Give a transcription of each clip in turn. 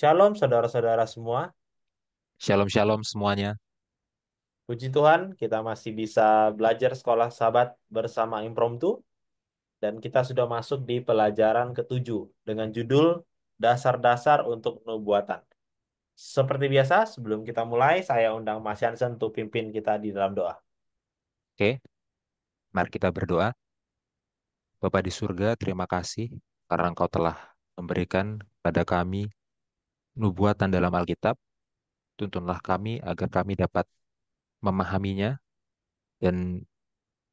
Shalom saudara-saudara semua. Shalom shalom semuanya. Puji Tuhan, kita masih bisa belajar sekolah sahabat bersama impromptu dan kita sudah masuk di pelajaran ketujuh dengan judul Dasar-dasar untuk Nubuatan. Seperti biasa, sebelum kita mulai, saya undang Mas Yansen untuk pimpin kita di dalam doa. Oke, mari kita berdoa. Bapa di surga, terima kasih karena Engkau telah memberikan pada kami nubuatan dalam Alkitab. Tuntunlah kami agar kami dapat memahaminya dan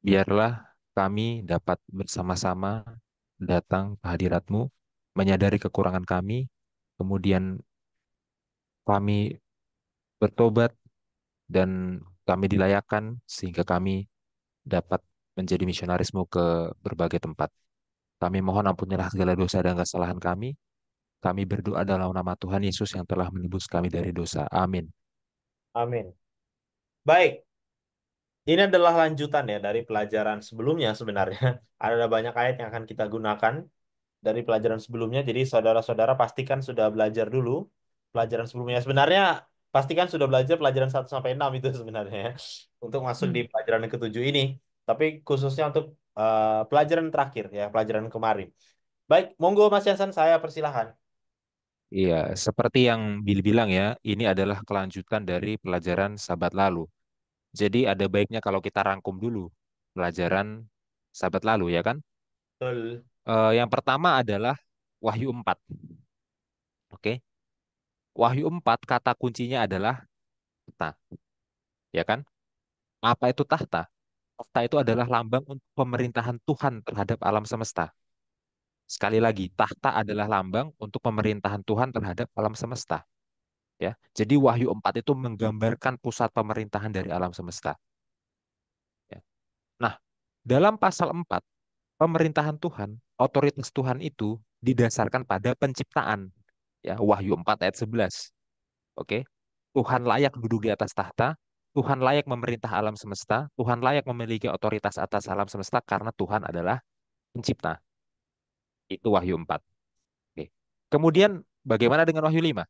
biarlah kami dapat bersama-sama datang ke hadirat-Mu, menyadari kekurangan kami, kemudian kami bertobat dan kami dilayakkan sehingga kami dapat menjadi misionarismu ke berbagai tempat. Kami mohon ampunilah segala dosa dan kesalahan kami. Kami berdoa dalam nama Tuhan Yesus yang telah menebus kami dari dosa. Amin. Amin. Baik, ini adalah lanjutan ya dari pelajaran sebelumnya sebenarnya. Ada banyak ayat yang akan kita gunakan dari pelajaran sebelumnya. Jadi saudara-saudara pastikan sudah belajar dulu pelajaran sebelumnya. Sebenarnya pastikan sudah belajar pelajaran 1 sampai 6 itu sebenarnya ya. Untuk masuk di pelajaran yang ketujuh ini. Tapi khususnya untuk pelajaran terakhir ya, pelajaran kemarin. Baik, monggo Mas Yansan, saya persilahkan. Iya, seperti yang Bill bilang ya, ini adalah kelanjutan dari pelajaran Sabat lalu. Jadi ada baiknya kalau kita rangkum dulu pelajaran Sabat lalu ya kan. Betul. Yang pertama adalah Wahyu 4. Oke. Wahyu 4 kata kuncinya adalah tahta, ya kan? Apa itu tahta? Tahta itu adalah lambang untuk pemerintahan Tuhan terhadap alam semesta. Sekali lagi, tahta adalah lambang untuk pemerintahan Tuhan terhadap alam semesta. Ya, jadi Wahyu 4 itu menggambarkan pusat pemerintahan dari alam semesta. Ya. Nah, dalam pasal 4, pemerintahan Tuhan, otoritas Tuhan itu didasarkan pada penciptaan. Ya, Wahyu 4 ayat 11. Oke. Tuhan layak duduk di atas tahta, Tuhan layak memerintah alam semesta, Tuhan layak memiliki otoritas atas alam semesta karena Tuhan adalah pencipta. Itu Wahyu 4. Oke. Kemudian bagaimana dengan Wahyu 5?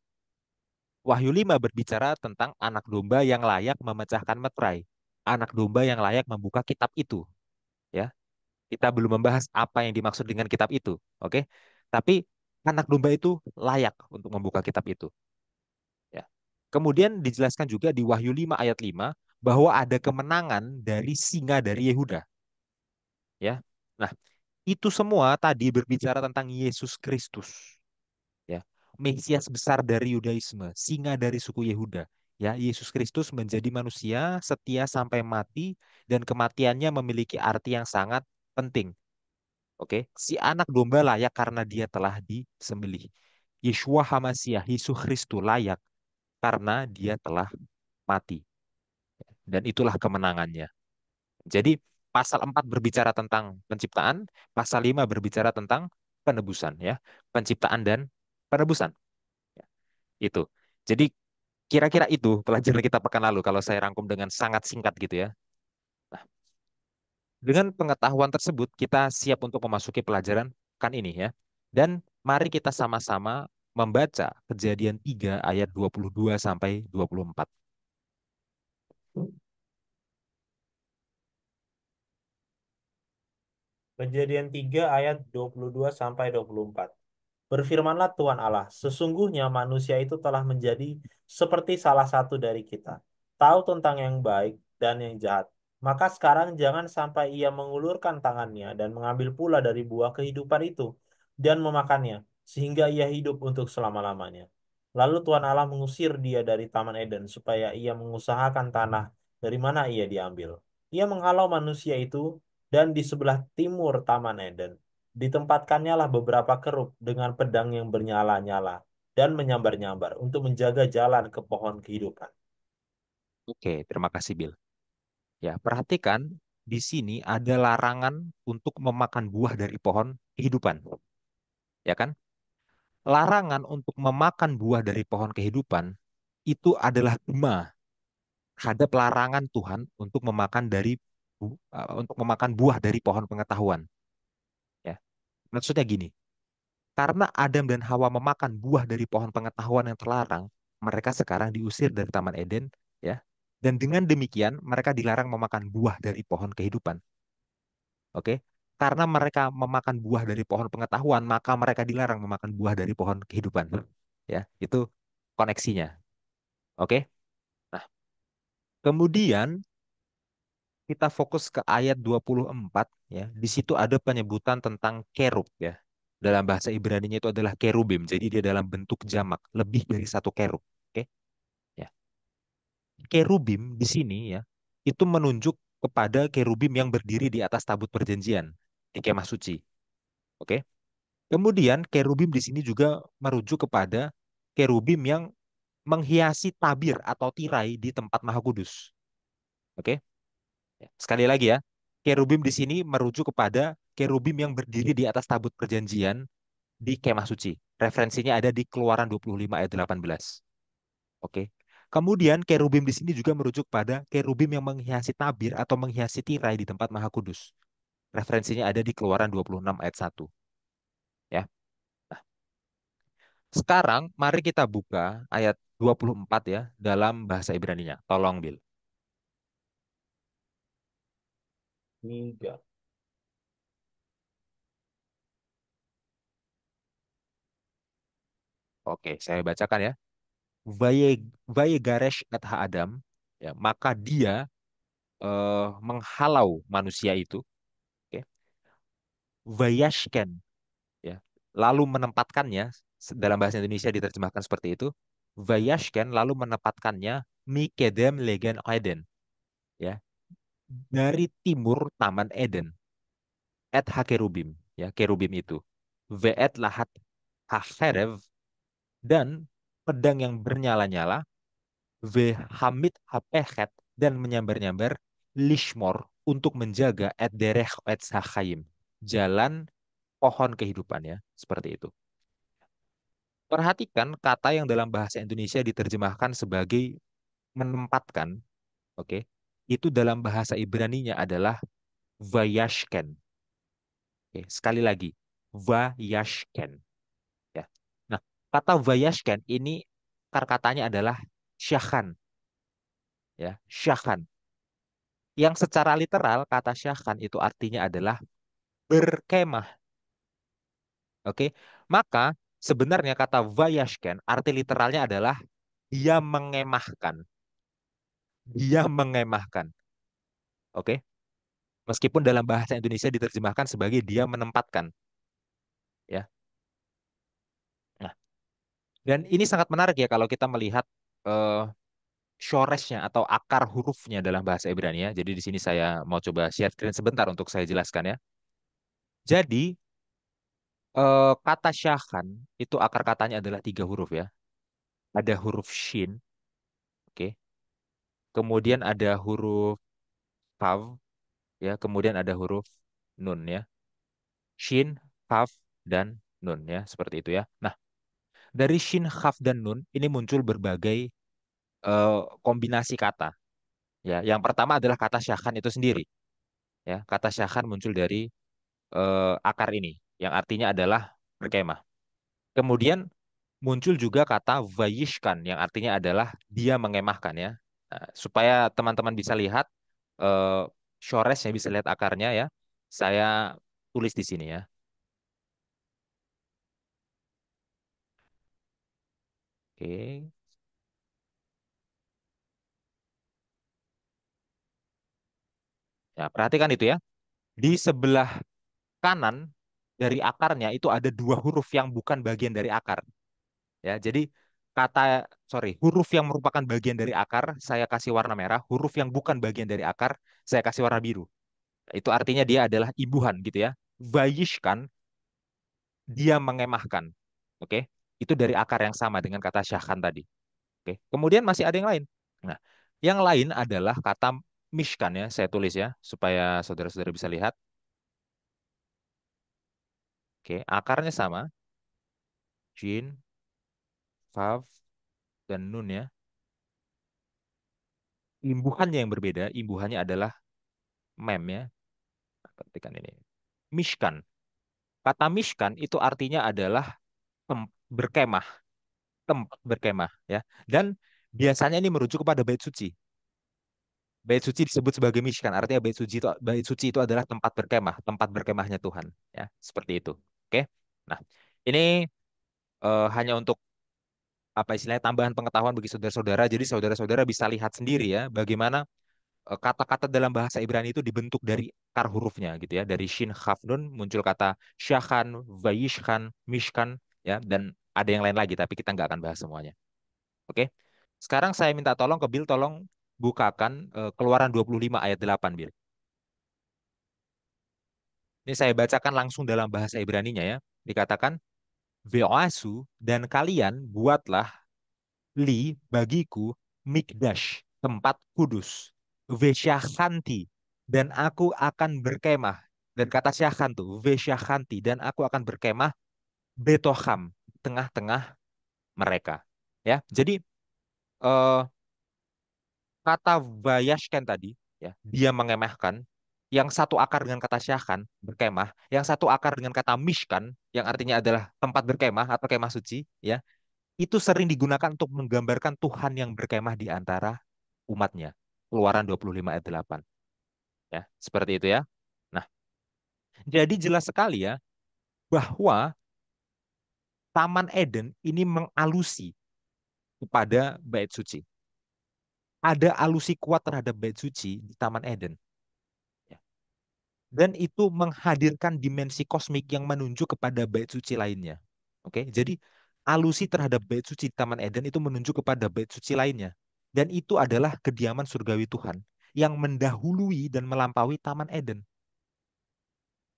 Wahyu 5 berbicara tentang anak domba yang layak memecahkan meterai. Anak domba yang layak membuka kitab itu. Ya, kita belum membahas apa yang dimaksud dengan kitab itu. Oke. Tapi anak domba itu layak untuk membuka kitab itu. Ya. Kemudian dijelaskan juga di Wahyu 5 ayat 5 bahwa ada kemenangan dari singa dari Yehuda. Ya. Nah, itu semua tadi berbicara tentang Yesus Kristus. Ya, Mesias besar dari Yudaisme, singa dari suku Yehuda. Ya, Yesus Kristus menjadi manusia setia sampai mati dan kematiannya memiliki arti yang sangat penting. Oke, si anak domba layak karena dia telah disembelih. Yeshua Hamasiah, Yesus Kristus layak karena dia telah mati. Dan itulah kemenangannya. Jadi pasal 4 berbicara tentang penciptaan, pasal 5 berbicara tentang penebusan ya, penciptaan dan penebusan. Ya, itu. Jadi kira-kira itu pelajaran kita pekan lalu kalau saya rangkum dengan sangat singkat gitu ya. Nah, dengan pengetahuan tersebut kita siap untuk memasuki pelajaran kan ini ya. Dan mari kita sama-sama membaca Kejadian 3 ayat 22 sampai 24. Kejadian 3 ayat 22 sampai 24. Berfirmanlah Tuhan Allah, sesungguhnya manusia itu telah menjadi seperti salah satu dari kita, tahu tentang yang baik dan yang jahat. Maka sekarang jangan sampai ia mengulurkan tangannya dan mengambil pula dari buah kehidupan itu dan memakannya, sehingga ia hidup untuk selama-lamanya. Lalu Tuhan Allah mengusir dia dari Taman Eden supaya ia mengusahakan tanah dari mana ia diambil. Ia menghalau manusia itu dan di sebelah timur Taman Eden ditempatkannya lah beberapa kerub dengan pedang yang bernyala-nyala dan menyambar-nyambar untuk menjaga jalan ke pohon kehidupan. Oke, terima kasih Bill. Ya, perhatikan di sini ada larangan untuk memakan buah dari pohon kehidupan, ya kan? Larangan untuk memakan buah dari pohon kehidupan itu adalah gema terhadap larangan Tuhan untuk memakan untuk memakan buah dari pohon pengetahuan, ya. Maksudnya gini, Karena Adam dan Hawa memakan buah dari pohon pengetahuan yang terlarang, mereka sekarang diusir dari Taman Eden, ya. Dan dengan demikian, mereka dilarang memakan buah dari pohon kehidupan. Oke? Karena mereka memakan buah dari pohon pengetahuan, maka mereka dilarang memakan buah dari pohon kehidupan. Ya, itu koneksinya. Oke? Nah, kemudian kita fokus ke ayat 24 ya. Di situ ada penyebutan tentang kerub ya. Dalam bahasa Ibrani-nya itu adalah kerubim. Jadi dia dalam bentuk jamak, lebih dari satu kerub. Oke? Ya. Kerubim di sini ya, itu menunjuk kepada kerubim yang berdiri di atas tabut perjanjian di kemah suci. Oke? Kemudian kerubim di sini juga merujuk kepada kerubim yang menghiasi tabir atau tirai di tempat Maha Kudus. Oke? Ya, sekali lagi ya, kerubim di sini merujuk kepada kerubim yang berdiri di atas tabut perjanjian di kemah suci. Referensinya ada di Keluaran 25 ayat 18. Oke. Kemudian kerubim di sini juga merujuk pada kerubim yang menghiasi tabir atau menghiasi tirai di tempat Maha Kudus. Referensinya ada di Keluaran 26 ayat 1. Ya. Nah, sekarang mari kita buka ayat 24 ya dalam bahasa Ibraninya. Tolong Bil. 3. Oke, saya bacakan ya. Vaye Vayegaresh et Adam, ya, maka dia menghalau manusia itu, oke. Vayashken, ya, lalu menempatkannya, dalam bahasa Indonesia diterjemahkan seperti itu. Vayashken lalu menempatkannya Mikedem Legen Eden, ya, dari timur Taman Eden. Et hakerubim, ya, kerubim itu. Ve'et lahat hacherev, dan pedang yang bernyala-nyala. Vehamid hapechet, dan menyambar-nyambar. Lishmor, untuk menjaga et derech et sachayim, jalan pohon kehidupan ya, seperti itu. Perhatikan kata yang dalam bahasa Indonesia diterjemahkan sebagai menempatkan, oke. Itu dalam bahasa Ibraninya adalah vayashken. Oke, sekali lagi, vayashken ya. Nah, kata vayashken ini akar katanya adalah syakhan ya, syakhan. Yang secara literal kata syakhan itu artinya adalah berkemah, oke. Maka sebenarnya kata vayashken arti literalnya adalah dia mengemahkan. Dia mengemahkan. Oke. Meskipun dalam bahasa Indonesia diterjemahkan sebagai dia menempatkan. Ya. Nah, dan ini sangat menarik ya kalau kita melihat eh, shoresnya atau akar hurufnya dalam bahasa Ibrani ya. Jadi di sini saya mau coba share screen sebentar untuk saya jelaskan ya. Jadi kata syahkan itu akar katanya adalah tiga huruf ya. Ada huruf shin, oke. Kemudian ada huruf kav, ya. Kemudian ada huruf nun ya. Shin, kav, dan nun ya. Seperti itu ya. Nah, dari shin, kav, dan nun ini muncul berbagai kombinasi kata. Ya, yang pertama adalah kata syahkan itu sendiri. Ya, kata syahkan muncul dari akar ini, yang artinya adalah berkemah. Kemudian muncul juga kata vayishkan, yang artinya adalah dia mengemahkan ya. Nah, supaya teman-teman bisa lihat eh, shoresnya, bisa lihat akarnya ya. Saya tulis di sini ya. Oke. Ya, perhatikan itu ya. Di sebelah kanan dari akarnya itu ada dua huruf yang bukan bagian dari akar. Ya, jadi huruf yang merupakan bagian dari akar saya kasih warna merah, huruf yang bukan bagian dari akar saya kasih warna biru. Itu artinya dia adalah ibuhan gitu ya. Vayishkan, dia mengemahkan. Oke. Itu dari akar yang sama dengan kata syahkan tadi. Oke. Kemudian masih ada yang lain. Nah, yang lain adalah kata mishkan ya, saya tulis ya supaya saudara-saudara bisa lihat. Oke, akarnya sama, jin, vav, dan nun ya. Imbuhannya yang berbeda, imbuhannya adalah mem ya. Ketikkan ini. Mishkan. Kata Mishkan itu artinya adalah berkemah, tempat berkemah ya. Dan biasanya ini merujuk kepada bait suci. Bait suci disebut sebagai Mishkan, artinya bait suci itu adalah tempat berkemah, tempat berkemahnya Tuhan ya, seperti itu. Oke. Nah, ini hanya untuk apa istilahnya tambahan pengetahuan bagi saudara-saudara. Jadi saudara-saudara bisa lihat sendiri ya bagaimana kata-kata dalam bahasa Ibrani itu dibentuk dari akar hurufnya gitu ya. Dari Shin Kaf Nun muncul kata Syakhan, Vayishkan, Mishkan ya, dan ada yang lain lagi tapi kita nggak akan bahas semuanya. Oke. Sekarang saya minta tolong ke Bill, tolong bukakan Keluaran 25 ayat 8, Bill. Ini saya bacakan langsung dalam bahasa Ibraninya ya. Dikatakan, Ve'asu dan kalian buatlah li bagiku mikdash, tempat kudus. Vesyakhanti, dan aku akan berkemah. Dan kata syakhan tuh, vesyakhanti, dan aku akan berkemah betoham, tengah-tengah mereka. Ya, jadi eh, kata vayashkan tadi, ya, dia mengemahkan. Yang satu akar dengan kata syakhan, berkemah. Yang satu akar dengan kata mishkan, yang artinya adalah tempat berkemah atau kemah suci, ya, itu sering digunakan untuk menggambarkan Tuhan yang berkemah di antara umatnya. Keluaran 25 ayat 8. Ya, seperti itu ya. Nah, jadi jelas sekali ya bahwa Taman Eden ini mengalusi kepada bait suci. Ada alusi kuat terhadap bait suci di Taman Eden. Ya. Dan itu menghadirkan dimensi kosmik yang menunjuk kepada bait suci lainnya. Oke, jadi alusi terhadap bait suci di Taman Eden itu menunjuk kepada bait suci lainnya. Dan itu adalah kediaman surgawi Tuhan yang mendahului dan melampaui Taman Eden.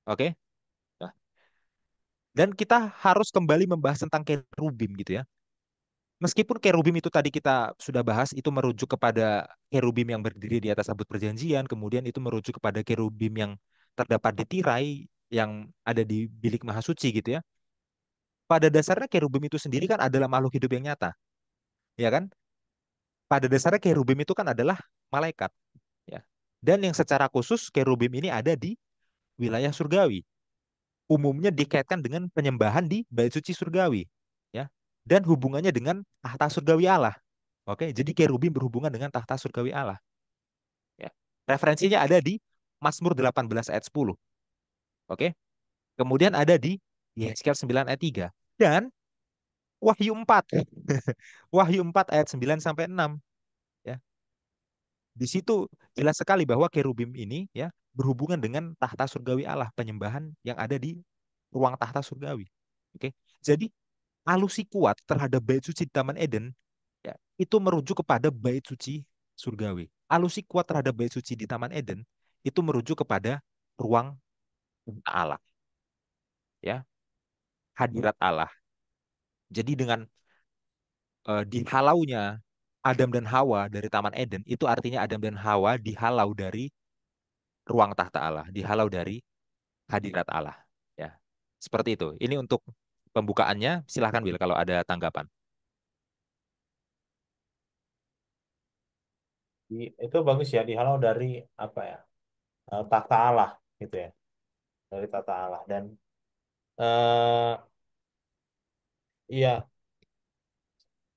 Oke? Nah, dan kita harus kembali membahas tentang kerubim gitu ya. Meskipun kerubim itu tadi kita sudah bahas, itu merujuk kepada kerubim yang berdiri di atas sabut perjanjian, kemudian itu merujuk kepada kerubim yang terdapat di tirai yang ada di bilik maha suci gitu ya. Pada dasarnya kerubim itu sendiri kan adalah makhluk hidup yang nyata, ya kan? Pada dasarnya kerubim itu kan adalah malaikat, ya. Dan yang secara khusus kerubim ini ada di wilayah surgawi. Umumnya dikaitkan dengan penyembahan di bait suci surgawi, ya. Dan hubungannya dengan tahta surgawi Allah. Oke, jadi kerubim berhubungan dengan tahta surgawi Allah. Ya. Referensinya ada di Mazmur 18 ayat 10. Oke. Kemudian ada di Yehezkiel 9 ayat 3. Dan Wahyu 4. Wahyu 4 ayat 9 sampai 6. Ya. Di situ jelas sekali bahwa kerubim ini ya berhubungan dengan tahta surgawi Allah, penyembahan yang ada di ruang tahta surgawi. Oke. Jadi alusi kuat terhadap bait suci di Taman Eden ya, itu merujuk kepada bait suci surgawi. Alusi kuat terhadap bait suci di Taman Eden itu merujuk kepada ruang Allah, ya, hadirat Allah. Jadi dengan dihalaunya Adam dan Hawa dari Taman Eden, itu artinya Adam dan Hawa dihalau dari ruang tahta Allah, dihalau dari hadirat Allah. Ya, seperti itu. Ini untuk pembukaannya. Silahkan Will kalau ada tanggapan. Itu bagus ya, dihalau dari apa ya, takhta Allah gitu ya, dari tata Allah. Dan eh iya,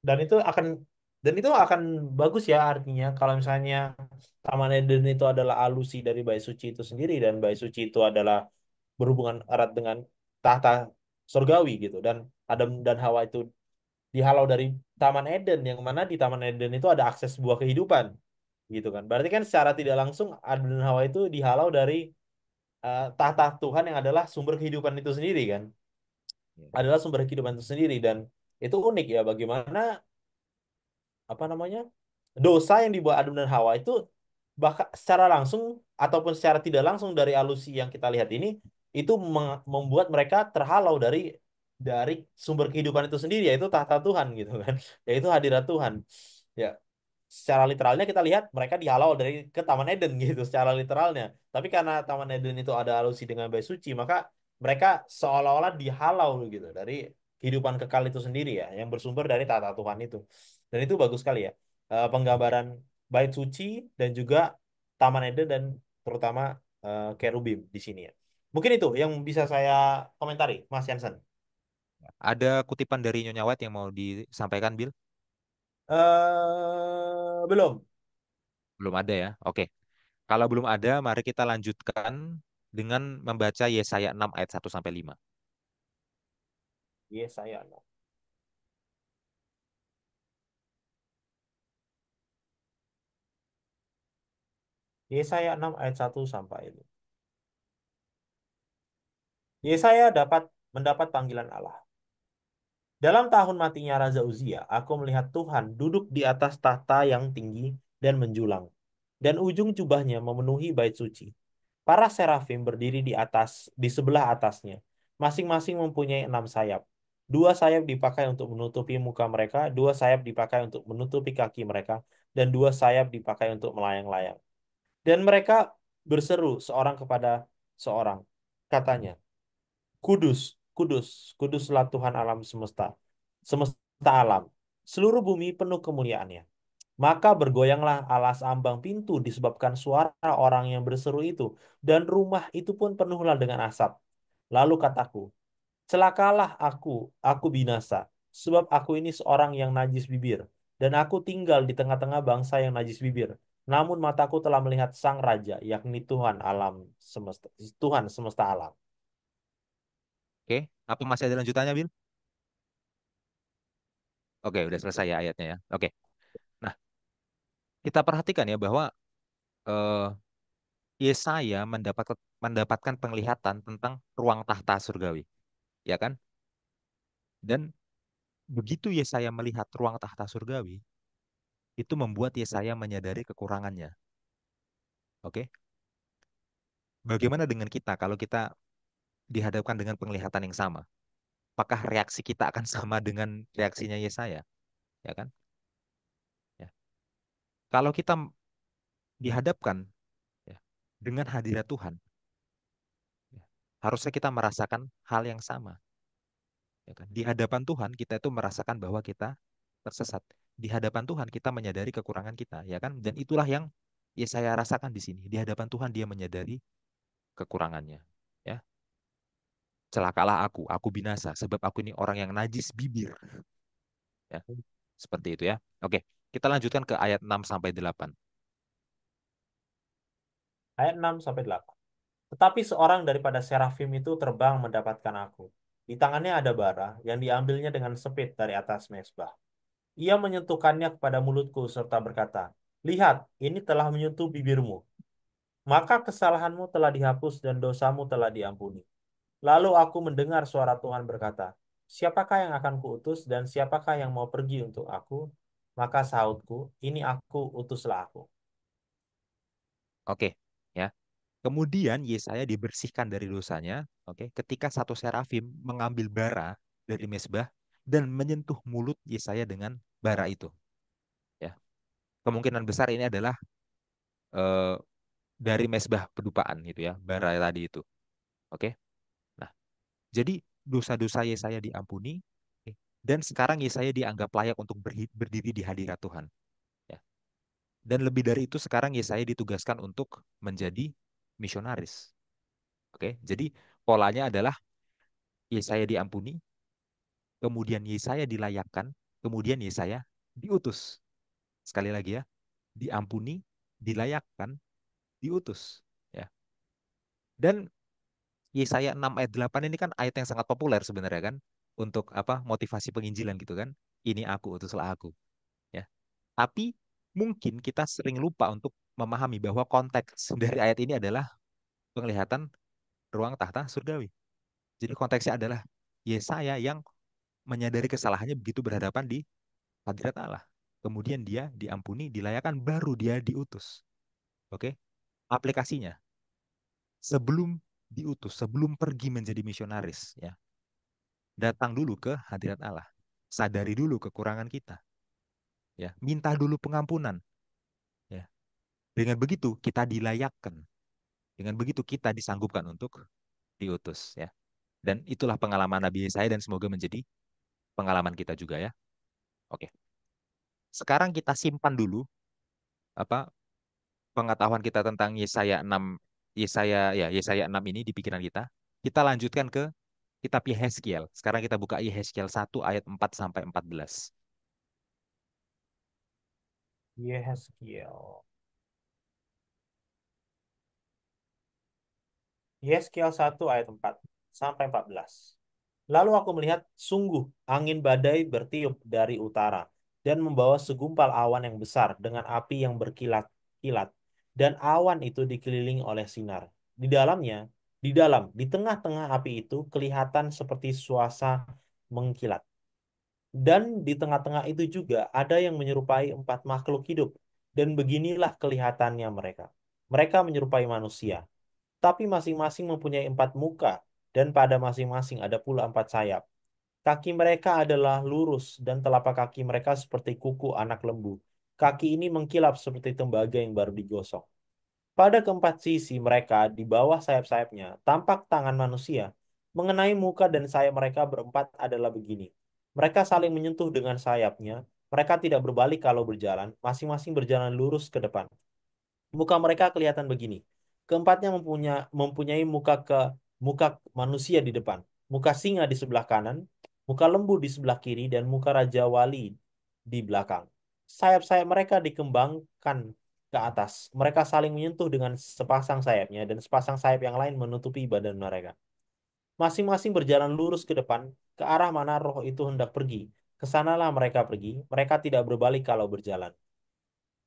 dan itu akan dan itu akan bagus ya, artinya kalau misalnya Taman Eden itu adalah alusi dari bait suci itu sendiri, dan bait suci itu adalah berhubungan erat dengan tahta surgawi gitu, dan Adam dan Hawa itu dihalau dari Taman Eden, yang mana di Taman Eden itu ada akses sebuah kehidupan gitu kan. Berarti kan secara tidak langsung Adam dan Hawa itu dihalau dari tahta Tuhan yang adalah sumber kehidupan itu sendiri kan, Ya. adalah sumber kehidupan itu sendiri. Dan itu unik ya, bagaimana apa namanya, dosa yang dibuat Adam dan Hawa itu bahkan secara langsung ataupun secara tidak langsung dari alusi yang kita lihat ini, itu membuat mereka terhalau dari sumber kehidupan itu sendiri, yaitu tahta Tuhan gitu kan, yaitu hadirat Tuhan ya. Secara literalnya kita lihat mereka dihalau dari ke Taman Eden gitu secara literalnya. Tapi karena Taman Eden itu ada alusi dengan bait suci, maka mereka seolah-olah dihalau gitu dari kehidupan kekal itu sendiri ya, yang bersumber dari tata Tuhan itu. Dan itu bagus sekali ya. Penggambaran bait suci dan juga Taman Eden, dan terutama kerubim di sini ya. Mungkin itu yang bisa saya komentari, Mas Jansen. Ada kutipan dari Nyonya White yang mau disampaikan, Bill? Belum. Belum ada ya. Oke. Kalau belum ada, mari kita lanjutkan dengan membaca Yesaya 6 ayat 1 sampai 5. Yesaya 6. Yesaya 6 ayat 1 sampai 5. Yesaya mendapat panggilan Allah. Dalam tahun matinya Raja Uzia, aku melihat Tuhan duduk di atas tahta yang tinggi dan menjulang, dan ujung jubahnya memenuhi bait suci. Para serafim berdiri di sebelah atasnya, masing-masing mempunyai 6 sayap. Dua sayap dipakai untuk menutupi muka mereka, dua sayap dipakai untuk menutupi kaki mereka, dan dua sayap dipakai untuk melayang-layang. Dan mereka berseru seorang kepada seorang. Katanya, Kudus, kudus, kuduslah Tuhan alam semesta, semesta alam. Seluruh bumi penuh kemuliaannya. Maka bergoyanglah alas ambang pintu disebabkan suara orang yang berseru itu, dan rumah itu pun penuhlah dengan asap. Lalu kataku, celakalah aku binasa, sebab aku ini seorang yang najis bibir, dan aku tinggal di tengah-tengah bangsa yang najis bibir. Namun mataku telah melihat Sang Raja, yakni Tuhan semesta alam. Oke. Apa masih ada lanjutannya, Bill? Oke, udah selesai ya ayatnya ya. Oke. Nah, kita perhatikan ya bahwa eh, Yesaya mendapatkan penglihatan tentang ruang tahta surgawi, ya kan? Dan begitu Yesaya melihat ruang tahta surgawi, itu membuat Yesaya menyadari kekurangannya. Oke? Bagaimana dengan kita kalau kita dihadapkan dengan penglihatan yang sama? Apakah reaksi kita akan sama dengan reaksinya Yesaya? Ya kan? Ya. Kalau kita dihadapkan ya, dengan hadirat Tuhan, ya, harusnya kita merasakan hal yang sama. Ya kan? Di hadapan Tuhan kita itu merasakan bahwa kita tersesat. Di hadapan Tuhan kita menyadari kekurangan kita, ya kan? Dan itulah yang Yesaya rasakan di sini. Di hadapan Tuhan dia menyadari kekurangannya. Ya, celakalah aku binasa, sebab aku ini orang yang najis bibir. Ya, seperti itu ya. Oke, kita lanjutkan ke ayat 6 sampai 8. Ayat 6 sampai 8. Tetapi seorang daripada serafim itu terbang mendapatkan aku. Di tangannya ada bara yang diambilnya dengan sepit dari atas mezbah. Ia menyentuhkannya kepada mulutku serta berkata, lihat, ini telah menyentuh bibirmu. Maka kesalahanmu telah dihapus dan dosamu telah diampuni. Lalu aku mendengar suara Tuhan berkata, siapakah yang akan kuutus dan siapakah yang mau pergi untuk aku? Maka sahutku, ini aku, utuslah aku. Oke, ya. Kemudian Yesaya dibersihkan dari dosanya, oke, ketika satu serafim mengambil bara dari mezbah dan menyentuh mulut Yesaya dengan bara itu, ya. Kemungkinan besar ini adalah eh, dari mezbah pedupaan gitu ya, bara tadi itu. Oke. Nah, jadi dosa-dosa Yesaya diampuni, oke, dan sekarang Yesaya dianggap layak untuk berdiri di hadirat Tuhan, ya. Dan lebih dari itu sekarang Yesaya ditugaskan untuk menjadi misionaris. Oke. Jadi polanya adalah Yesaya diampuni, kemudian Yesaya dilayakkan, kemudian Yesaya diutus. Sekali lagi ya, diampuni, dilayakkan, diutus. Ya. Dan Yesaya 6 ayat 8 ini kan ayat yang sangat populer sebenarnya kan untuk apa motivasi penginjilan gitu kan. Ini aku, utuslah aku. Ya. Tapi mungkin kita sering lupa untuk memahami bahwa konteks dari ayat ini adalah penglihatan ruang tahta surgawi. Jadi konteksnya adalah Yesaya yang menyadari kesalahannya begitu berhadapan di hadirat Allah. Kemudian dia diampuni, dilayakkan, baru dia diutus. Oke? Aplikasinya, sebelum diutus, sebelum pergi menjadi misionaris, ya, datang dulu ke hadirat Allah. Sadari dulu kekurangan kita, ya. Minta dulu pengampunan, ya. Dengan begitu kita dilayakkan. Dengan begitu kita disanggupkan untuk diutus, ya. Dan itulah pengalaman Nabi Yesaya dan semoga menjadi pengalaman kita juga ya. Oke. Sekarang kita simpan dulu apa pengetahuan kita tentang Yesaya 6 Yesaya 6 ini di pikiran kita. Kita lanjutkan ke kitab Yehezkiel. Sekarang kita buka Yehezkiel 1 ayat 4 sampai 14. Yehezkiel. Yeskiel 1 ayat 4 sampai 14. Lalu aku melihat sungguh angin badai bertiup dari utara dan membawa segumpal awan yang besar dengan api yang berkilat-kilat dan awan itu dikelilingi oleh sinar. Di tengah-tengah api itu kelihatan seperti suasa mengkilat. Dan di tengah-tengah itu juga ada yang menyerupai empat makhluk hidup. Dan beginilah kelihatannya mereka. Mereka menyerupai manusia tapi masing-masing mempunyai empat muka, dan pada masing-masing ada pula empat sayap. Kaki mereka adalah lurus, dan telapak kaki mereka seperti kuku anak lembu. Kaki ini mengkilap seperti tembaga yang baru digosok. Pada keempat sisi mereka, di bawah sayap-sayapnya, tampak tangan manusia. Mengenai muka dan sayap mereka berempat adalah begini. Mereka saling menyentuh dengan sayapnya. Mereka tidak berbalik kalau berjalan, masing-masing berjalan lurus ke depan. Muka mereka kelihatan begini. Keempatnya mempunyai muka manusia di depan, muka singa di sebelah kanan, muka lembu di sebelah kiri, dan muka raja wali di belakang. Sayap-sayap mereka dikembangkan ke atas. Mereka saling menyentuh dengan sepasang sayapnya, dan sepasang sayap yang lain menutupi badan mereka. Masing-masing berjalan lurus ke depan, ke arah mana roh itu hendak pergi. Kesanalah mereka pergi. Mereka tidak berbalik kalau berjalan.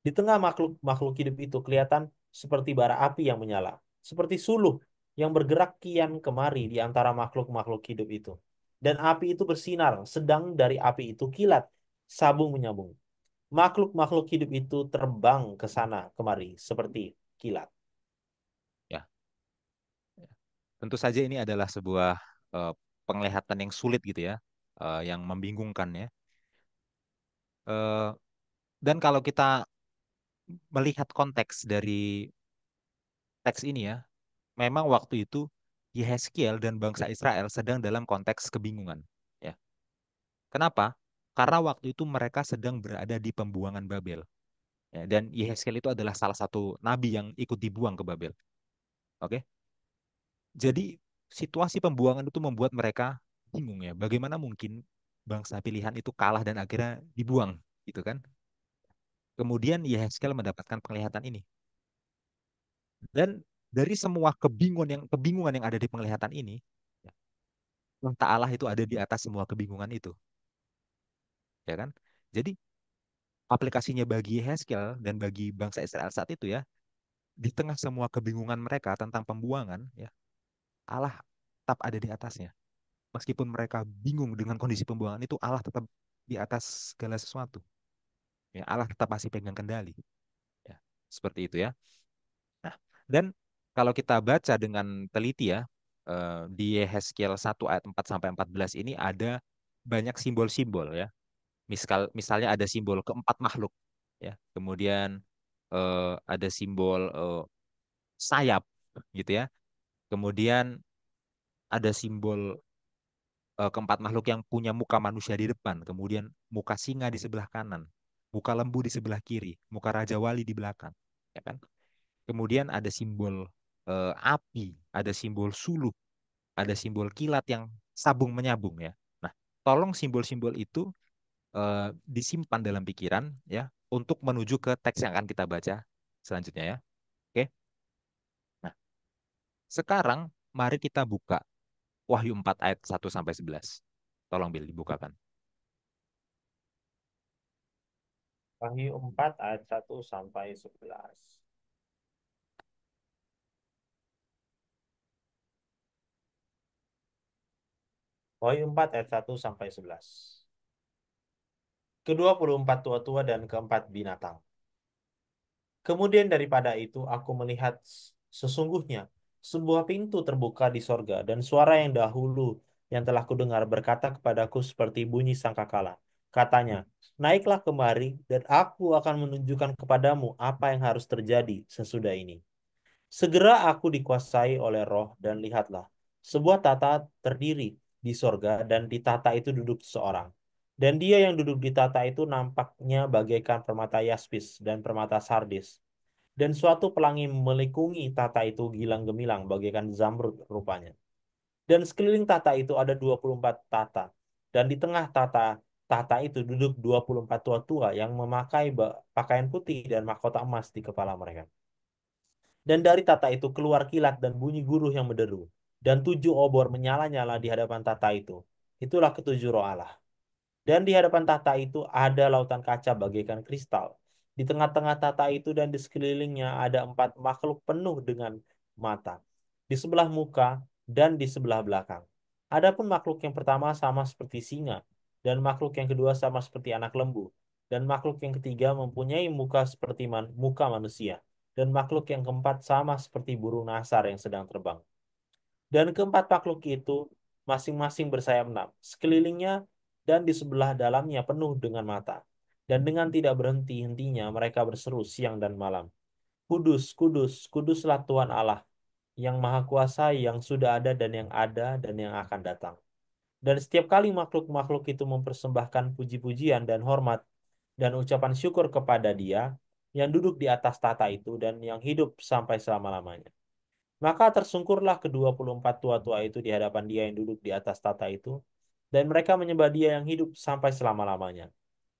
Di tengah makhluk-makhluk hidup itu kelihatan seperti bara api yang menyala, seperti suluh yang bergerak kian kemari di antara makhluk-makhluk hidup itu. Dan api itu bersinar, sedang dari api itu kilat, sabung menyambung. Makhluk-makhluk hidup itu terbang ke sana kemari seperti kilat. Ya, tentu saja ini adalah sebuah eh, penglihatan yang sulit gitu ya, yang membingungkan ya. Eh, dan kalau kita melihat konteks dari teks ini ya, memang waktu itu Yehezkiel dan bangsa Israel sedang dalam konteks kebingungan. Ya, kenapa? Karena waktu itu mereka sedang berada di pembuangan Babel. Ya, dan Yehezkiel itu adalah salah satu nabi yang ikut dibuang ke Babel. Oke, jadi situasi pembuangan itu membuat mereka bingung ya. Bagaimana mungkin bangsa pilihan itu kalah dan akhirnya dibuang, gitu kan? Kemudian Yehezkiel mendapatkan penglihatan ini. Dan dari semua kebingungan yang ada di penglihatan ini, ya, Allah itu ada di atas semua kebingungan itu, ya kan? Jadi aplikasinya bagi Yehezkiel dan bagi bangsa Israel saat itu ya, di tengah semua kebingungan mereka tentang pembuangan, ya Allah tetap ada di atasnya. Meskipun mereka bingung dengan kondisi pembuangan itu, Allah tetap di atas segala sesuatu. Ya, Allah tetap masih pegang kendali. Ya, seperti itu ya. Nah, dan kalau kita baca dengan teliti ya, di Yehezkiel 1 ayat 4 sampai 14 ini ada banyak simbol-simbol ya. Misalnya ada simbol keempat makhluk ya. Kemudian ada simbol sayap gitu ya. Kemudian ada simbol keempat makhluk yang punya muka manusia di depan, kemudian muka singa di sebelah kanan, muka lembu di sebelah kiri, muka raja wali di belakang, ya kan? Kemudian ada simbol api, ada simbol suluh, ada simbol kilat yang sabung menyambung ya. Nah, tolong simbol-simbol itu disimpan dalam pikiran ya untuk menuju ke teks yang akan kita baca selanjutnya ya. Oke. Nah, sekarang mari kita buka Wahyu 4 ayat 1 sampai 11. Tolong Bil dibukakan. Wahyu 4 ayat 1 sampai 11. Wahyu 4 ayat 1 sampai 11. Kedua puluh empat tua-tua dan keempat binatang. Kemudian daripada itu aku melihat sesungguhnya sebuah pintu terbuka di sorga dan suara yang dahulu yang telah kudengar berkata kepadaku seperti bunyi sangkakala. Katanya, naiklah kemari dan aku akan menunjukkan kepadamu apa yang harus terjadi sesudah ini. Segera aku dikuasai oleh roh dan lihatlah, sebuah tata terdiri di sorga dan di tata itu duduk seorang. Dan dia yang duduk di tata itu nampaknya bagaikan permata yaspis dan permata sardis Dan suatu pelangi melikungi tata itu gilang gemilang bagaikan zamrud rupanya. Dan sekeliling tata itu ada 24 tata. Dan di tengah tata itu duduk 24 tua-tua yang memakai pakaian putih dan mahkota emas di kepala mereka. Dan dari tata itu keluar kilat dan bunyi guruh yang menderu. Dan 7 obor menyala-nyala di hadapan tata itu. Itulah ketujuh roh Allah. Dan di hadapan tata itu ada lautan kaca bagaikan kristal. Di tengah-tengah tata itu dan di sekelilingnya ada 4 makhluk penuh dengan mata. Di sebelah muka dan di sebelah belakang. Adapun makhluk yang pertama sama seperti singa. Dan makhluk yang kedua sama seperti anak lembu. Dan makhluk yang ketiga mempunyai muka seperti muka manusia. Dan makhluk yang keempat sama seperti burung nasar yang sedang terbang. Dan keempat makhluk itu masing-masing bersayap 6. Sekelilingnya dan di sebelah dalamnya penuh dengan mata. Dan dengan tidak berhenti-hentinya mereka berseru siang dan malam. Kudus, kudus, kuduslah Tuhan Allah yang maha kuasa yang sudah ada dan yang ada dan yang akan datang. Dan setiap kali makhluk-makhluk itu mempersembahkan puji-pujian dan hormat dan ucapan syukur kepada Dia yang duduk di atas tata itu dan yang hidup sampai selama-lamanya. Maka tersungkurlah ke-24 tua-tua itu di hadapan dia yang duduk di atas tata itu, dan mereka menyembah dia yang hidup sampai selama-lamanya.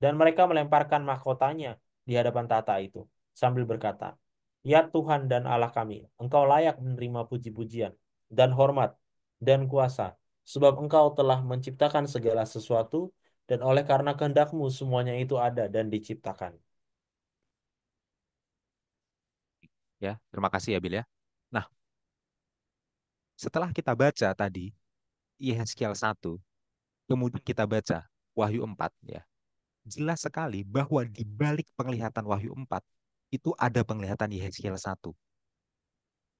Dan mereka melemparkan mahkotanya di hadapan tata itu, sambil berkata, Ya Tuhan dan Allah kami, Engkau layak menerima puji-pujian, dan hormat, dan kuasa, sebab Engkau telah menciptakan segala sesuatu, dan oleh karena kehendakmu semuanya itu ada dan diciptakan. Ya, terima kasih ya Bil ya. Nah, setelah kita baca tadi Yehezkiel 1, kemudian kita baca Wahyu 4 ya. Jelas sekali bahwa di balik penglihatan Wahyu 4 itu ada penglihatan Yehezkiel 1,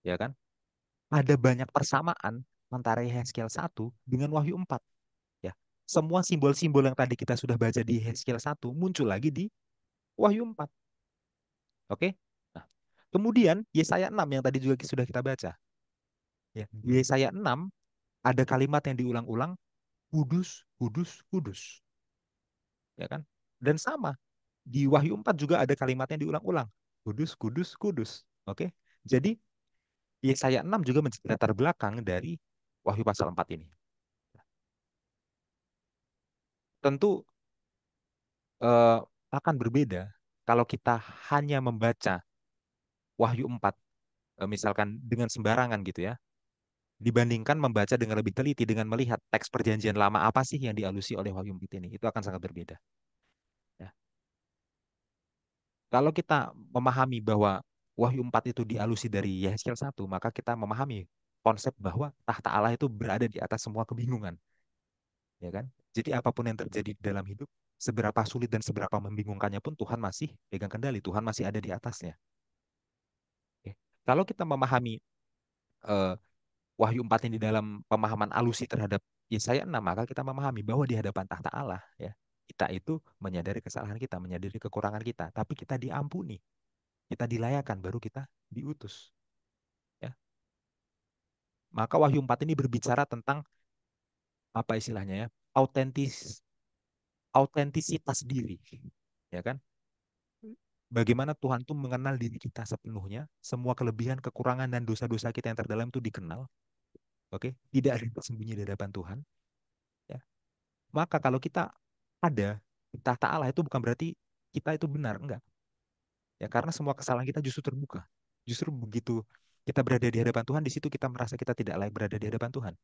ya kan? Ada banyak persamaan antara Yehezkiel 1 dengan Wahyu 4 ya. Semua simbol-simbol yang tadi kita sudah baca di Yehezkiel 1 muncul lagi di Wahyu 4. Oke? Nah, kemudian Yesaya 6 yang tadi juga sudah kita baca ya. Di Yesaya 6 ada kalimat yang diulang-ulang, kudus, kudus, kudus, ya kan? Dan sama di Wahyu 4 juga ada kalimatnya diulang-ulang, kudus, kudus, kudus. Oke? Jadi Yesaya 6 juga menjadi latar belakang dari Wahyu pasal 4 ini. Tentu eh, akan berbeda kalau kita hanya membaca Wahyu 4 misalkan dengan sembarangan gitu ya, dibandingkan membaca dengan lebih teliti dengan melihat teks perjanjian lama apa sih yang dialusi oleh Wahyu 4 ini. Itu akan sangat berbeda. Ya. Kalau kita memahami bahwa Wahyu 4 itu dialusi dari Yehezkiel 1, maka kita memahami konsep bahwa tahta Allah itu berada di atas semua kebingungan, ya kan? Jadi apapun yang terjadi di dalam hidup, seberapa sulit dan seberapa membingungkannya pun Tuhan masih pegang kendali, Tuhan masih ada di atasnya. Oke. Kalau kita memahami eh, Wahyu 4 ini dalam pemahaman alusi terhadap Yesaya 6, maka kita memahami bahwa di hadapan tahta Allah, ya, kita itu menyadari kesalahan kita, menyadari kekurangan kita, tapi kita diampuni, kita dilayakan, baru kita diutus. Ya. Maka Wahyu 4 ini berbicara tentang apa istilahnya ya, autentisitas diri, ya kan? Bagaimana Tuhan tuh mengenal diri kita sepenuhnya, semua kelebihan, kekurangan dan dosa-dosa kita yang terdalam itu dikenal, oke? Tidak ada yang tersembunyi di hadapan Tuhan, ya. Maka kalau kita ada di tahta Allah itu bukan berarti kita itu benar, enggak. Ya, karena semua kesalahan kita justru terbuka. Justru begitu kita berada di hadapan Tuhan, di situ kita merasa kita tidak layak berada di hadapan Tuhan,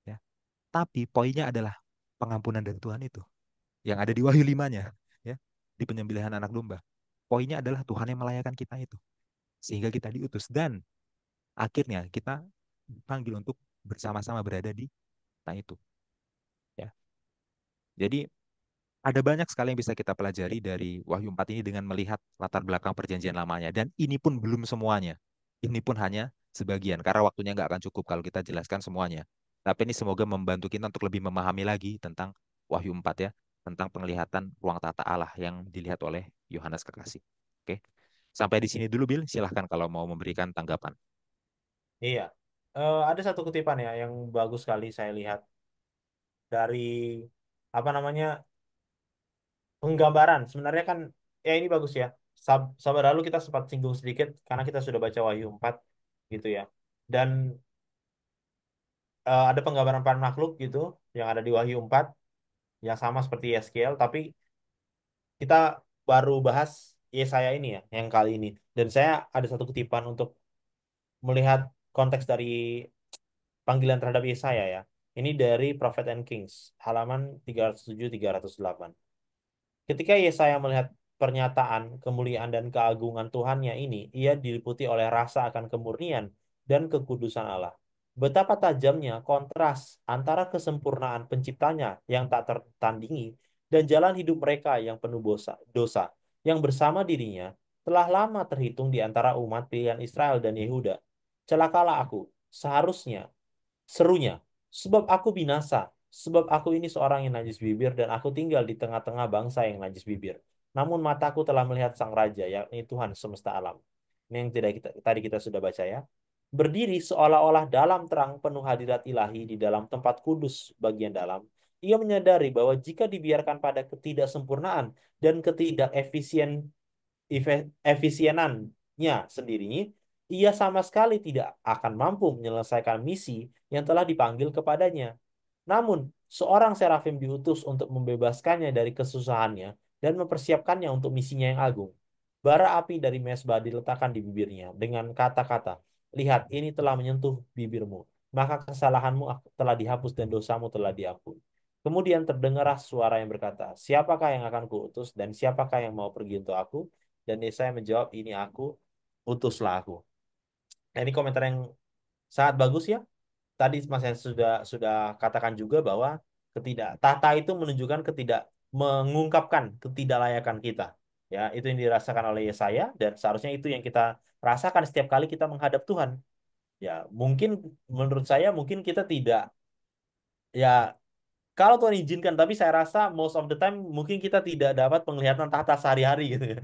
ya. Tapi poinnya adalah pengampunan dari Tuhan itu yang ada di Wahyu 5-nya, ya, di penyembelihan anak domba. Poinnya adalah Tuhan yang melayakan kita itu sehingga kita diutus dan akhirnya kita dipanggil untuk bersama-sama berada di tanah itu, ya. Jadi ada banyak sekali yang bisa kita pelajari dari Wahyu 4 ini dengan melihat latar belakang perjanjian lamanya. Dan ini pun belum semuanya. Ini pun hanya sebagian, karena waktunya nggak akan cukup kalau kita jelaskan semuanya. Tapi ini semoga membantu kita untuk lebih memahami lagi tentang Wahyu 4 ya, tentang penglihatan ruang tata Allah yang dilihat oleh Yohanes Kekasih. Oke, sampai di sini dulu, Bill. Silahkan kalau mau memberikan tanggapan. Iya. Ada satu kutipan ya yang bagus sekali saya lihat dari apa namanya penggambaran. Sebenarnya kan ya ini bagus ya. sabar lalu kita sempat singgung sedikit karena kita sudah baca Wahyu 4 gitu ya. Dan ada penggambaran para makhluk gitu yang ada di Wahyu 4 yang sama seperti Yeskiel, tapi kita baru bahas Yesaya ini ya yang kali ini. Dan saya ada satu kutipan untuk melihat konteks dari panggilan terhadap Yesaya ya. Ini dari Prophet and Kings halaman 307-308. Ketika Yesaya melihat pernyataan kemuliaan dan keagungan Tuhannya ini, ia diliputi oleh rasa akan kemurnian dan kekudusan Allah. Betapa tajamnya kontras antara kesempurnaan penciptanya yang tak tertandingi dan jalan hidup mereka yang penuh dosa, yang bersama dirinya telah lama terhitung di antara umat pilihan Israel dan Yehuda. Celakalah aku, seharusnya serunya, sebab aku binasa, sebab aku ini seorang yang najis bibir dan aku tinggal di tengah-tengah bangsa yang najis bibir. Namun mataku telah melihat Sang Raja, yakni Tuhan semesta alam. Ini yang tadi kita sudah baca ya. Berdiri seolah-olah dalam terang penuh hadirat ilahi di dalam tempat kudus bagian dalam. Ia menyadari bahwa jika dibiarkan pada ketidaksempurnaan dan efisienannya sendiri, ia sama sekali tidak akan mampu menyelesaikan misi yang telah dipanggil kepadanya. Namun, seorang serafim diutus untuk membebaskannya dari kesusahannya dan mempersiapkannya untuk misinya yang agung. Bara api dari mesbah diletakkan di bibirnya dengan kata-kata, "Lihat, ini telah menyentuh bibirmu, maka kesalahanmu telah dihapus dan dosamu telah diampuni." Kemudian terdengarlah suara yang berkata, "Siapakah yang akan kuutus dan siapakah yang mau pergi untuk aku?" Dan Yesaya menjawab, "Ini aku, utuslah aku." Nah, ini komentar yang sangat bagus ya. Tadi Mas Hans sudah katakan juga bahwa tata itu menunjukkan mengungkapkan ketidaklayakan kita. Ya, itu yang dirasakan oleh Yesaya dan seharusnya itu yang kita rasakan setiap kali kita menghadap Tuhan. Ya, mungkin menurut saya mungkin kita tidak ya kalau Tuhan izinkan, tapi saya rasa most of the time mungkin kita tidak dapat penglihatan tahta sehari-hari gitu ya.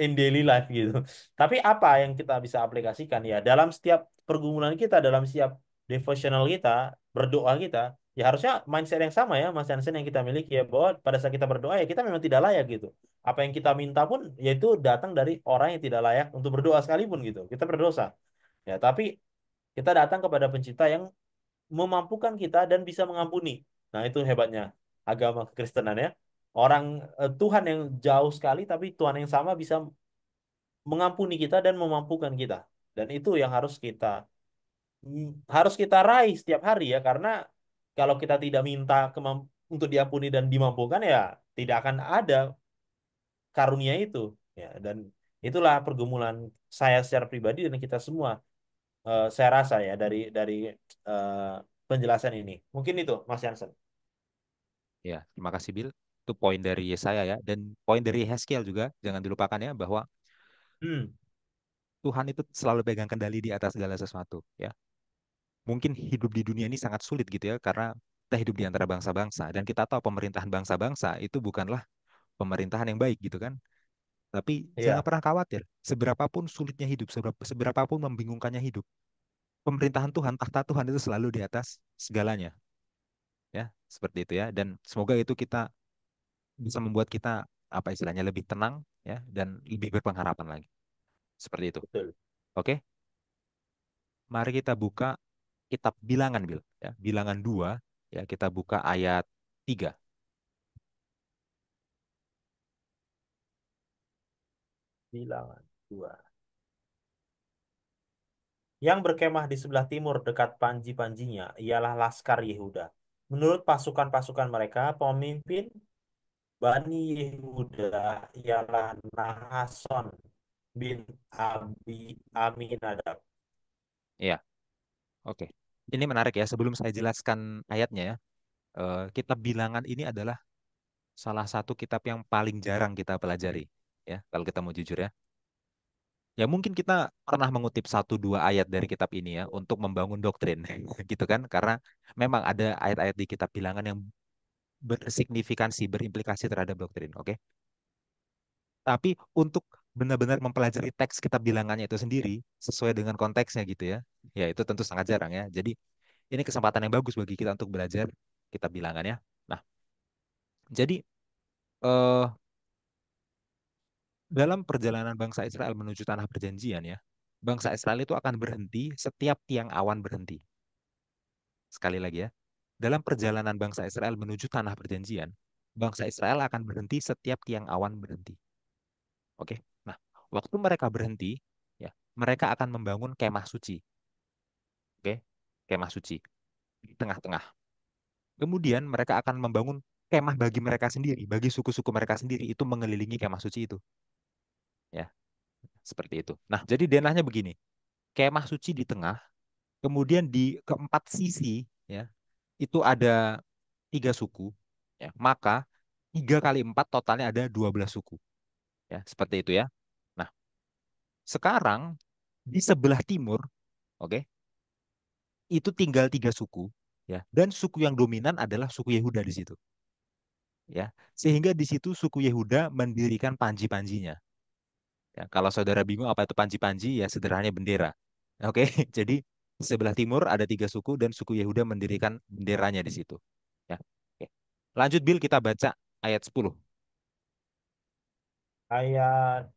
In daily life gitu. Tapi apa yang kita bisa aplikasikan ya dalam setiap pergumulan kita, dalam setiap devotional kita, berdoa kita, ya harusnya mindset yang sama ya Mas Hansen yang kita miliki ya bahwa pada saat kita berdoa ya kita memang tidak layak gitu. Apa yang kita minta pun yaitu datang dari orang yang tidak layak untuk berdoa sekalipun gitu. Kita berdosa. Ya, tapi kita datang kepada pencipta yang memampukan kita dan bisa mengampuni. Nah, itu hebatnya agama kekristenan ya. Orang Tuhan yang jauh sekali tapi Tuhan yang sama bisa mengampuni kita dan memampukan kita. Dan itu yang harus kita raih setiap hari ya karena kalau kita tidak minta untuk diampuni dan dimampukan ya tidak akan ada karunia itu ya dan itulah pergumulan saya secara pribadi dan kita semua saya rasa ya dari eh, penjelasan ini. Mungkin itu Mas Jansen. Ya, terima kasih Bill. Itu poin dari Yesaya ya, dan poin dari Heskel juga. Jangan dilupakan ya bahwa Hmm, Tuhan itu selalu pegang kendali di atas segala sesuatu. Ya, mungkin hidup di dunia ini sangat sulit gitu ya, karena kita hidup di antara bangsa-bangsa dan kita tahu pemerintahan bangsa-bangsa itu bukanlah pemerintahan yang baik gitu kan. Tapi jangan iya, pernah khawatir. Seberapapun sulitnya hidup, seberapapun membingungkannya hidup, pemerintahan Tuhan, tahta Tuhan itu selalu di atas segalanya. Ya, seperti itu ya. Dan semoga itu kita bisa membuat kita apa istilahnya lebih tenang ya dan lebih berpengharapan lagi. Seperti itu. betul. Oke, mari kita buka kitab Bilangan, Bil. Ya, Bilangan 2, ya kita buka ayat 3. Bilangan dua. Yang berkemah di sebelah timur dekat panji-panjinya ialah Laskar Yehuda. Menurut pasukan-pasukan mereka, pemimpin Bani Yehuda ialah Nahason bin Abi Aminadab. Ya, oke. Ini menarik ya. Sebelum saya jelaskan ayatnya ya, kitab Bilangan ini adalah salah satu kitab yang paling jarang kita pelajari. Ya, kalau kita mau jujur ya. Ya mungkin kita pernah mengutip satu dua ayat dari kitab ini ya untuk membangun doktrin, gitu kan? Karena memang ada ayat-ayat di kitab Bilangan yang bersignifikansi, berimplikasi terhadap doktrin. Oke, tapi untuk benar-benar mempelajari teks kitab Bilangannya itu sendiri sesuai dengan konteksnya gitu ya, ya itu tentu sangat jarang ya. Jadi ini kesempatan yang bagus bagi kita untuk belajar kitab Bilangan ya. Nah, jadi eh, dalam perjalanan bangsa Israel menuju tanah perjanjian ya, bangsa Israel itu akan berhenti setiap tiang awan berhenti. Sekali lagi ya, dalam perjalanan bangsa Israel menuju tanah perjanjian, bangsa Israel akan berhenti setiap tiang awan berhenti. Oke. Nah, waktu mereka berhenti, ya, mereka akan membangun kemah suci. Oke. Kemah suci di tengah-tengah. Kemudian mereka akan membangun kemah bagi mereka sendiri, bagi suku-suku mereka sendiri itu mengelilingi kemah suci itu, ya, seperti itu. Nah, jadi denahnya begini. Kemah suci di tengah, kemudian di keempat sisi, ya, itu ada tiga suku, ya. Maka 3 kali 4 totalnya ada 12 suku, ya, seperti itu ya. Nah, sekarang di sebelah timur, oke, itu tinggal 3 suku, ya, dan suku yang dominan adalah suku Yehuda di situ, ya, sehingga di situ suku Yehuda mendirikan panji-panjinya. Ya, kalau saudara bingung apa itu panji-panji, ya sederhananya bendera. Oke, jadi sebelah timur ada 3 suku dan suku Yehuda mendirikan benderanya di situ. Ya, oke. Lanjut Bill, kita baca ayat 10. Ayat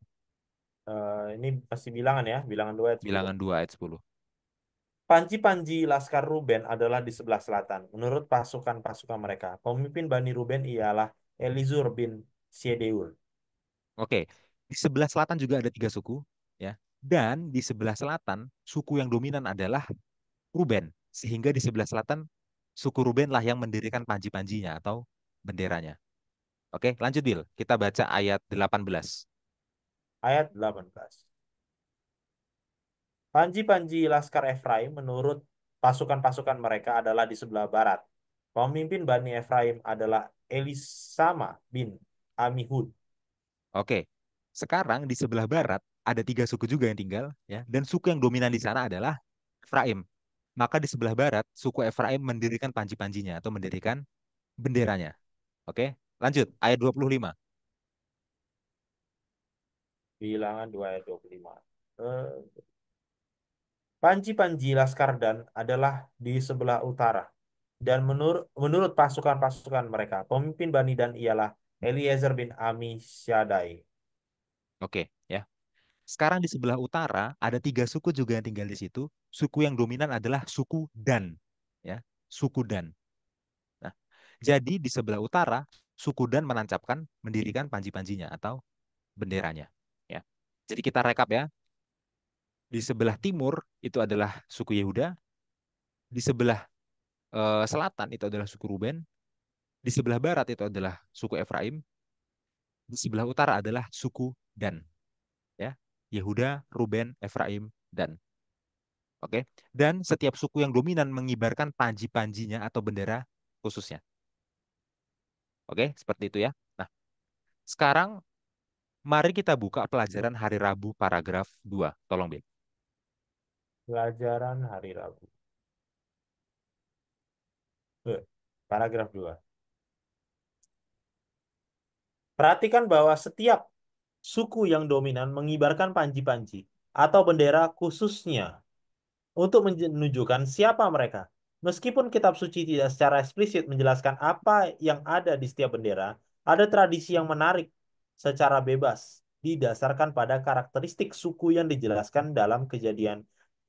ini masih bilangan ya, bilangan 2 ayat 10. Bilangan 2 ayat 10. Panji-panji Laskar Ruben adalah di sebelah selatan, menurut pasukan-pasukan mereka. Pemimpin Bani Ruben ialah Elizur bin Sedeur. Oke, di sebelah selatan juga ada 3 suku, ya. Dan di sebelah selatan suku yang dominan adalah Ruben, sehingga di sebelah selatan suku Ruben lah yang mendirikan panji-panjinya atau benderanya. Oke, lanjut Bill. Kita baca ayat 18. Ayat 18. Panji-panji Laskar Efraim menurut pasukan-pasukan mereka adalah di sebelah barat. Pemimpin Bani Efraim adalah Elisama bin Amihud. Oke, sekarang di sebelah barat ada 3 suku juga yang tinggal, ya, dan suku yang dominan di sana adalah Efraim. Maka di sebelah barat suku Efraim mendirikan panji-panjinya atau mendirikan benderanya. Oke, lanjut ayat 25. Bilangan 2 ayat 25. Panji-panji Laskar Dan adalah di sebelah utara. Dan menurut pasukan-pasukan mereka, pemimpin Bani Dan ialah Eliezer bin Amishadai. Oke, ya. Sekarang di sebelah utara ada 3 suku juga yang tinggal di situ. Suku yang dominan adalah suku Dan, ya, suku Dan. Nah, jadi di sebelah utara suku Dan menancapkan mendirikan panji-panjinya atau benderanya, ya. Jadi kita rekap ya. Di sebelah timur itu adalah suku Yehuda, di sebelah selatan itu adalah suku Ruben, di sebelah barat itu adalah suku Efraim, di sebelah utara adalah suku Dan, ya. Yehuda, Ruben, Efraim, Dan. Oke. Dan setiap suku yang dominan mengibarkan panji-panjinya atau bendera khususnya. Oke, seperti itu ya. Nah, sekarang mari kita buka pelajaran hari Rabu paragraf 2. Tolong, Bin. Pelajaran hari Rabu. Paragraf 2. Perhatikan bahwa setiap suku yang dominan mengibarkan panji-panji atau bendera khususnya untuk menunjukkan siapa mereka. Meskipun kitab suci tidak secara eksplisit menjelaskan apa yang ada di setiap bendera, ada tradisi yang menarik secara bebas didasarkan pada karakteristik suku yang dijelaskan dalam Kejadian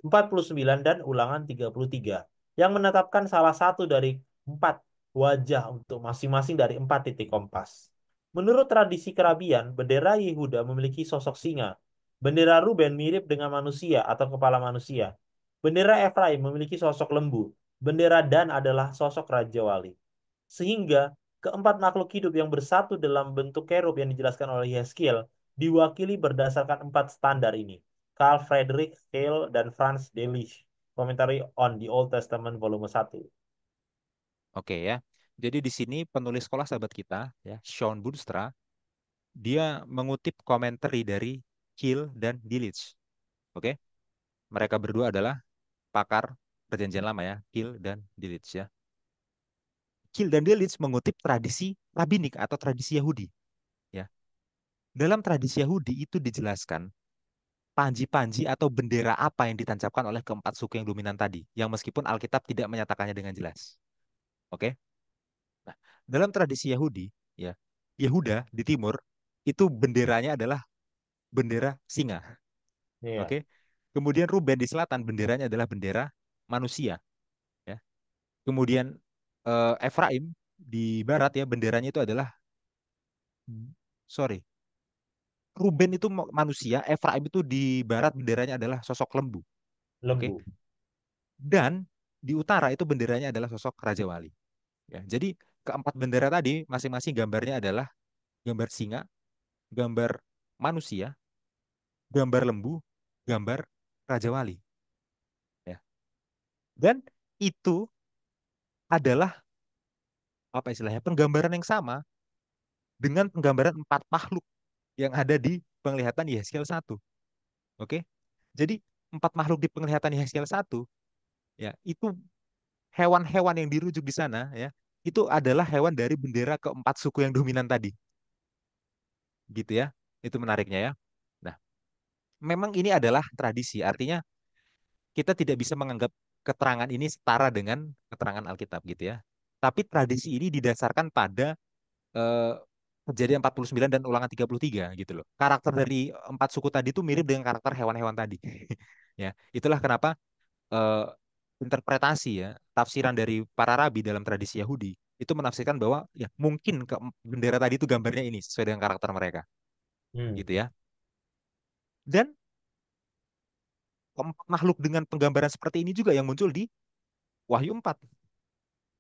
49 dan Ulangan 33 yang menetapkan salah satu dari 4 wajah untuk masing-masing dari 4 titik kompas. Menurut tradisi kerabian, bendera Yehuda memiliki sosok singa. Bendera Ruben mirip dengan manusia atau kepala manusia. Bendera Efraim memiliki sosok lembu. Bendera Dan adalah sosok Raja Wali. Sehingga keempat makhluk hidup yang bersatu dalam bentuk kerub yang dijelaskan oleh Yeskiel diwakili berdasarkan 4 standar ini. Carl Friedrich Hale dan Franz Delitzsch. Commentary on the Old Testament volume 1. Oke ya. Jadi di sini penulis sekolah sahabat kita, ya, Sean Boonstra, dia mengutip komentar dari Kiel dan Delitzsch. Oke. Mereka berdua adalah pakar perjanjian lama ya, Kiel dan Delitzsch ya. Kiel dan Delitzsch mengutip tradisi rabbinik atau tradisi Yahudi, ya. Dalam tradisi Yahudi itu dijelaskan panji-panji atau bendera apa yang ditancapkan oleh keempat suku yang dominan tadi, yang meskipun Alkitab tidak menyatakannya dengan jelas. Oke? Nah, dalam tradisi Yahudi, ya, Yehuda di timur itu benderanya adalah bendera singa. Iya, Oke. Kemudian Ruben di selatan benderanya adalah bendera manusia, ya. Kemudian Efraim di barat ya benderanya itu adalah, sorry, Ruben itu manusia, Efraim itu di barat benderanya adalah sosok lembu. Oke. lembu. Dan di utara itu benderanya adalah sosok Raja Wali. Ya, jadi keempat bendera tadi masing-masing gambarnya adalah gambar singa, gambar manusia, gambar lembu, gambar Raja Wali. Ya. Dan itu adalah apa istilahnya penggambaran yang sama dengan penggambaran empat makhluk yang ada di penglihatan Yehezkiel 1. Oke. Jadi empat makhluk di penglihatan Yehezkiel 1 ya itu hewan-hewan yang dirujuk di sana ya itu adalah hewan dari bendera keempat suku yang dominan tadi. Gitu ya. Itu menariknya ya. Nah, memang ini adalah tradisi, artinya kita tidak bisa menganggap keterangan ini setara dengan keterangan Alkitab gitu ya. Tapi tradisi ini didasarkan pada eh, Kejadian 49 dan Ulangan 33 gitu loh. Karakter dari empat suku tadi itu mirip dengan karakter hewan-hewan tadi. Ya, itulah kenapa eh, interpretasi ya, tafsiran dari para rabi dalam tradisi Yahudi itu menafsirkan bahwa ya mungkin bendera tadi itu gambarnya ini sesuai dengan karakter mereka, Hmm. gitu ya. Dan keempat makhluk dengan penggambaran seperti ini juga yang muncul di Wahyu 4.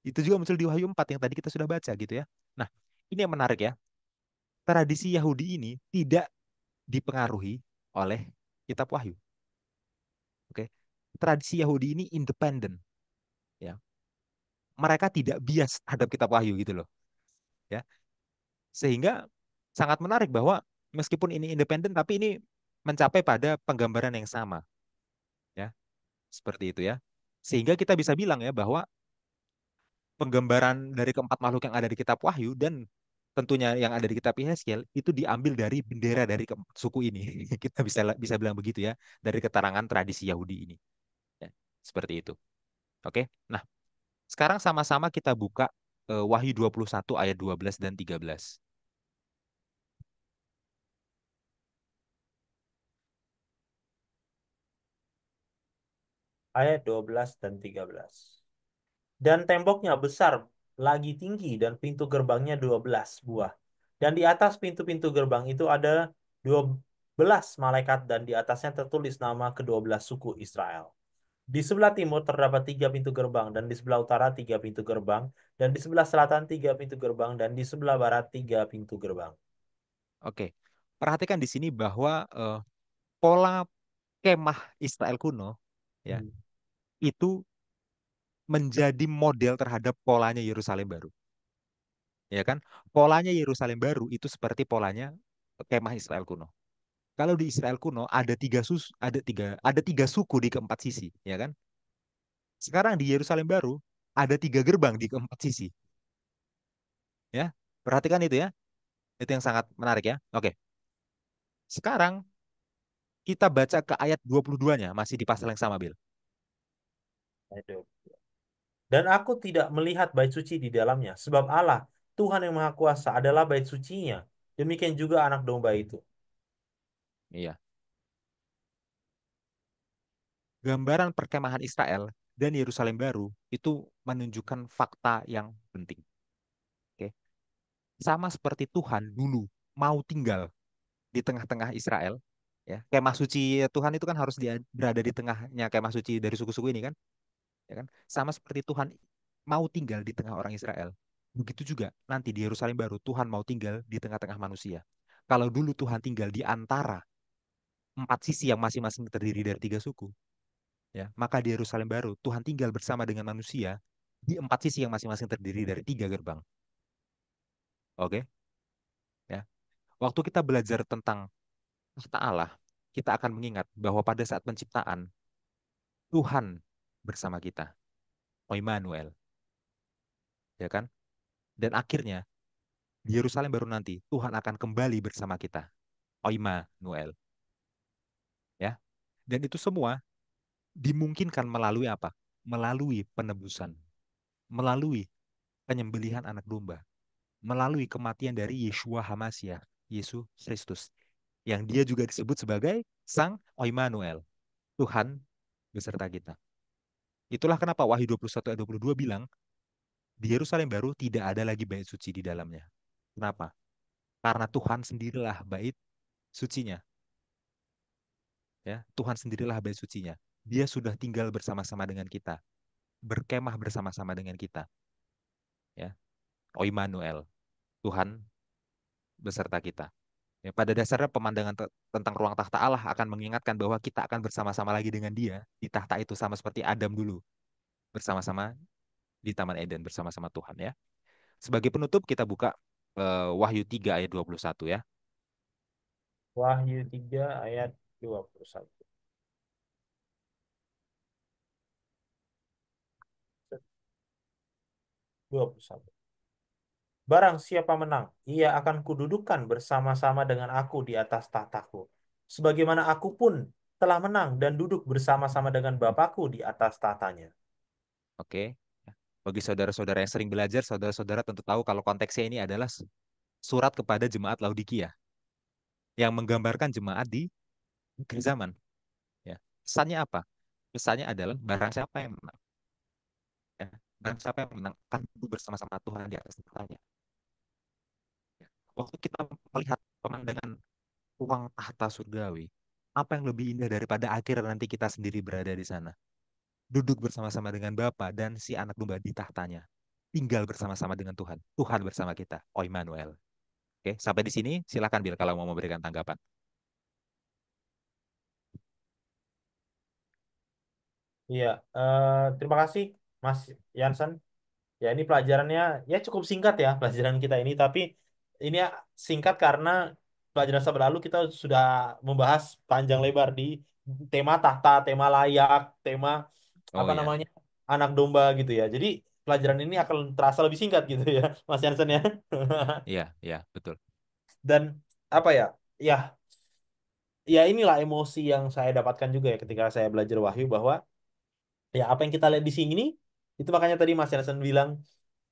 Itu juga muncul di Wahyu 4 yang tadi kita sudah baca gitu ya. Nah, ini yang menarik ya. Tradisi Yahudi ini tidak dipengaruhi oleh kitab Wahyu. Oke. Tradisi Yahudi ini independen ya. Mereka tidak bias terhadap kitab Wahyu gitu loh ya. Sehingga sangat menarik bahwa meskipun ini independen tapi ini mencapai pada penggambaran yang sama ya. Seperti itu ya. Sehingga kita bisa bilang ya bahwa penggambaran dari keempat makhluk yang ada di kitab Wahyu dan tentunya yang ada di kitab Yehezkiel itu diambil dari bendera dari keempat suku ini. Kita bisa bilang begitu ya dari keterangan tradisi Yahudi ini. Ya, seperti itu. Oke. Nah, sekarang sama-sama kita buka Wahyu 21 ayat 12 dan 13. Ayat 12 dan 13. Dan temboknya besar lagi tinggi dan pintu gerbangnya 12 buah. Dan di atas pintu-pintu gerbang itu ada 12 malaikat dan di atasnya tertulis nama kedua belas suku Israel. Di sebelah timur terdapat tiga pintu gerbang dan di sebelah utara tiga pintu gerbang dan di sebelah selatan tiga pintu gerbang dan di sebelah barat tiga pintu gerbang. Oke. Perhatikan di sini bahwa pola kemah Israel kuno ya Hmm. itu menjadi model terhadap polanya Yerusalem baru. Ya kan? Polanya Yerusalem baru itu seperti polanya kemah Israel kuno. Kalau di Israel kuno ada tiga suku di keempat sisi, ya kan? Sekarang di Yerusalem baru ada tiga gerbang di keempat sisi, ya. Perhatikan itu ya. Itu yang sangat menarik ya. Oke. Sekarang kita baca ke ayat 22-nya masih di pasal yang sama, Bil. Aduh. Dan aku tidak melihat bait suci di dalamnya, sebab Allah, Tuhan yang Maha Kuasa adalah bait sucinya. Demikian juga anak domba itu. Iya. Gambaran perkemahan Israel dan Yerusalem baru itu menunjukkan fakta yang penting. Oke. Sama seperti Tuhan dulu mau tinggal di tengah-tengah Israel, ya. Kemah suci Tuhan itu kan harus berada di tengahnya kemah suci dari suku-suku ini kan, ya kan? Sama seperti Tuhan mau tinggal di tengah orang Israel. Begitu juga nanti di Yerusalem baru Tuhan mau tinggal di tengah-tengah manusia. Kalau dulu Tuhan tinggal di antara empat sisi yang masing-masing terdiri dari tiga suku, ya, maka di Yerusalem baru Tuhan tinggal bersama dengan manusia di empat sisi yang masing-masing terdiri dari tiga gerbang. Oke, ya. Waktu kita belajar tentang kata Allah, kita akan mengingat bahwa pada saat penciptaan Tuhan bersama kita, oh Immanuel, ya kan? Dan akhirnya di Yerusalem baru nanti Tuhan akan kembali bersama kita, oh Immanuel, ya. Dan itu semua dimungkinkan melalui apa? Melalui penebusan, melalui penyembelihan anak domba, melalui kematian dari Yeshua Hamasyah, Yesus Kristus, yang dia juga disebut sebagai Sang Immanuel, Tuhan beserta kita. Itulah kenapa Wahyu 21 ayat 22 bilang, di Yerusalem baru tidak ada lagi bait suci di dalamnya. Kenapa? Karena Tuhan sendirilah bait sucinya. Ya, Tuhan sendirilah bait sucinya. Dia sudah tinggal bersama-sama dengan kita, berkemah bersama-sama dengan kita. Ya, Immanuel, Tuhan beserta kita. Ya, pada dasarnya pemandangan tentang ruang tahta Allah akan mengingatkan bahwa kita akan bersama-sama lagi dengan Dia di tahta itu sama seperti Adam dulu bersama-sama di Taman Eden bersama-sama Tuhan ya. Sebagai penutup kita buka Wahyu 3 ayat 21 ya. Wahyu 3 ayat 21. 21. Barang siapa menang, ia akan kududukan bersama-sama dengan aku di atas tahtaku. Sebagaimana aku pun telah menang dan duduk bersama-sama dengan Bapakku di atas tahtanya. Oke. Bagi saudara-saudara yang sering belajar, saudara-saudara tentu tahu kalau konteksnya ini adalah surat kepada jemaat Laodikia yang menggambarkan jemaat di akhir zaman. Ya. Pesannya apa? Pesannya adalah barang siapa yang menang, ya, barang siapa yang menang akan duduk bersama-sama Tuhan di atas tahtanya. Ya. Waktu kita melihat pemandangan ruang tahta surgawi, apa yang lebih indah daripada akhir nanti kita sendiri berada di sana, duduk bersama-sama dengan Bapa dan si anak domba di tahtanya, tinggal bersama-sama dengan Tuhan, Tuhan bersama kita, Oh Immanuel. Oke, sampai di sini silakan Bil kalau mau memberikan tanggapan. Iya, terima kasih Mas Yansen. Ya, ini pelajarannya ya cukup singkat ya pelajaran kita ini, tapi ini ya singkat karena pelajaran sahabat lalu kita sudah membahas panjang lebar di tema tahta, tema layak, tema Oh apa ya, namanya anak domba gitu ya. Jadi pelajaran ini akan terasa lebih singkat gitu ya, Mas Jansen ya. iya, iya, betul. Dan apa ya? Ya, ya inilah emosi yang saya dapatkan juga ya ketika saya belajar Wahyu bahwa ya apa yang kita lihat di sini itu makanya tadi Mas Jansen bilang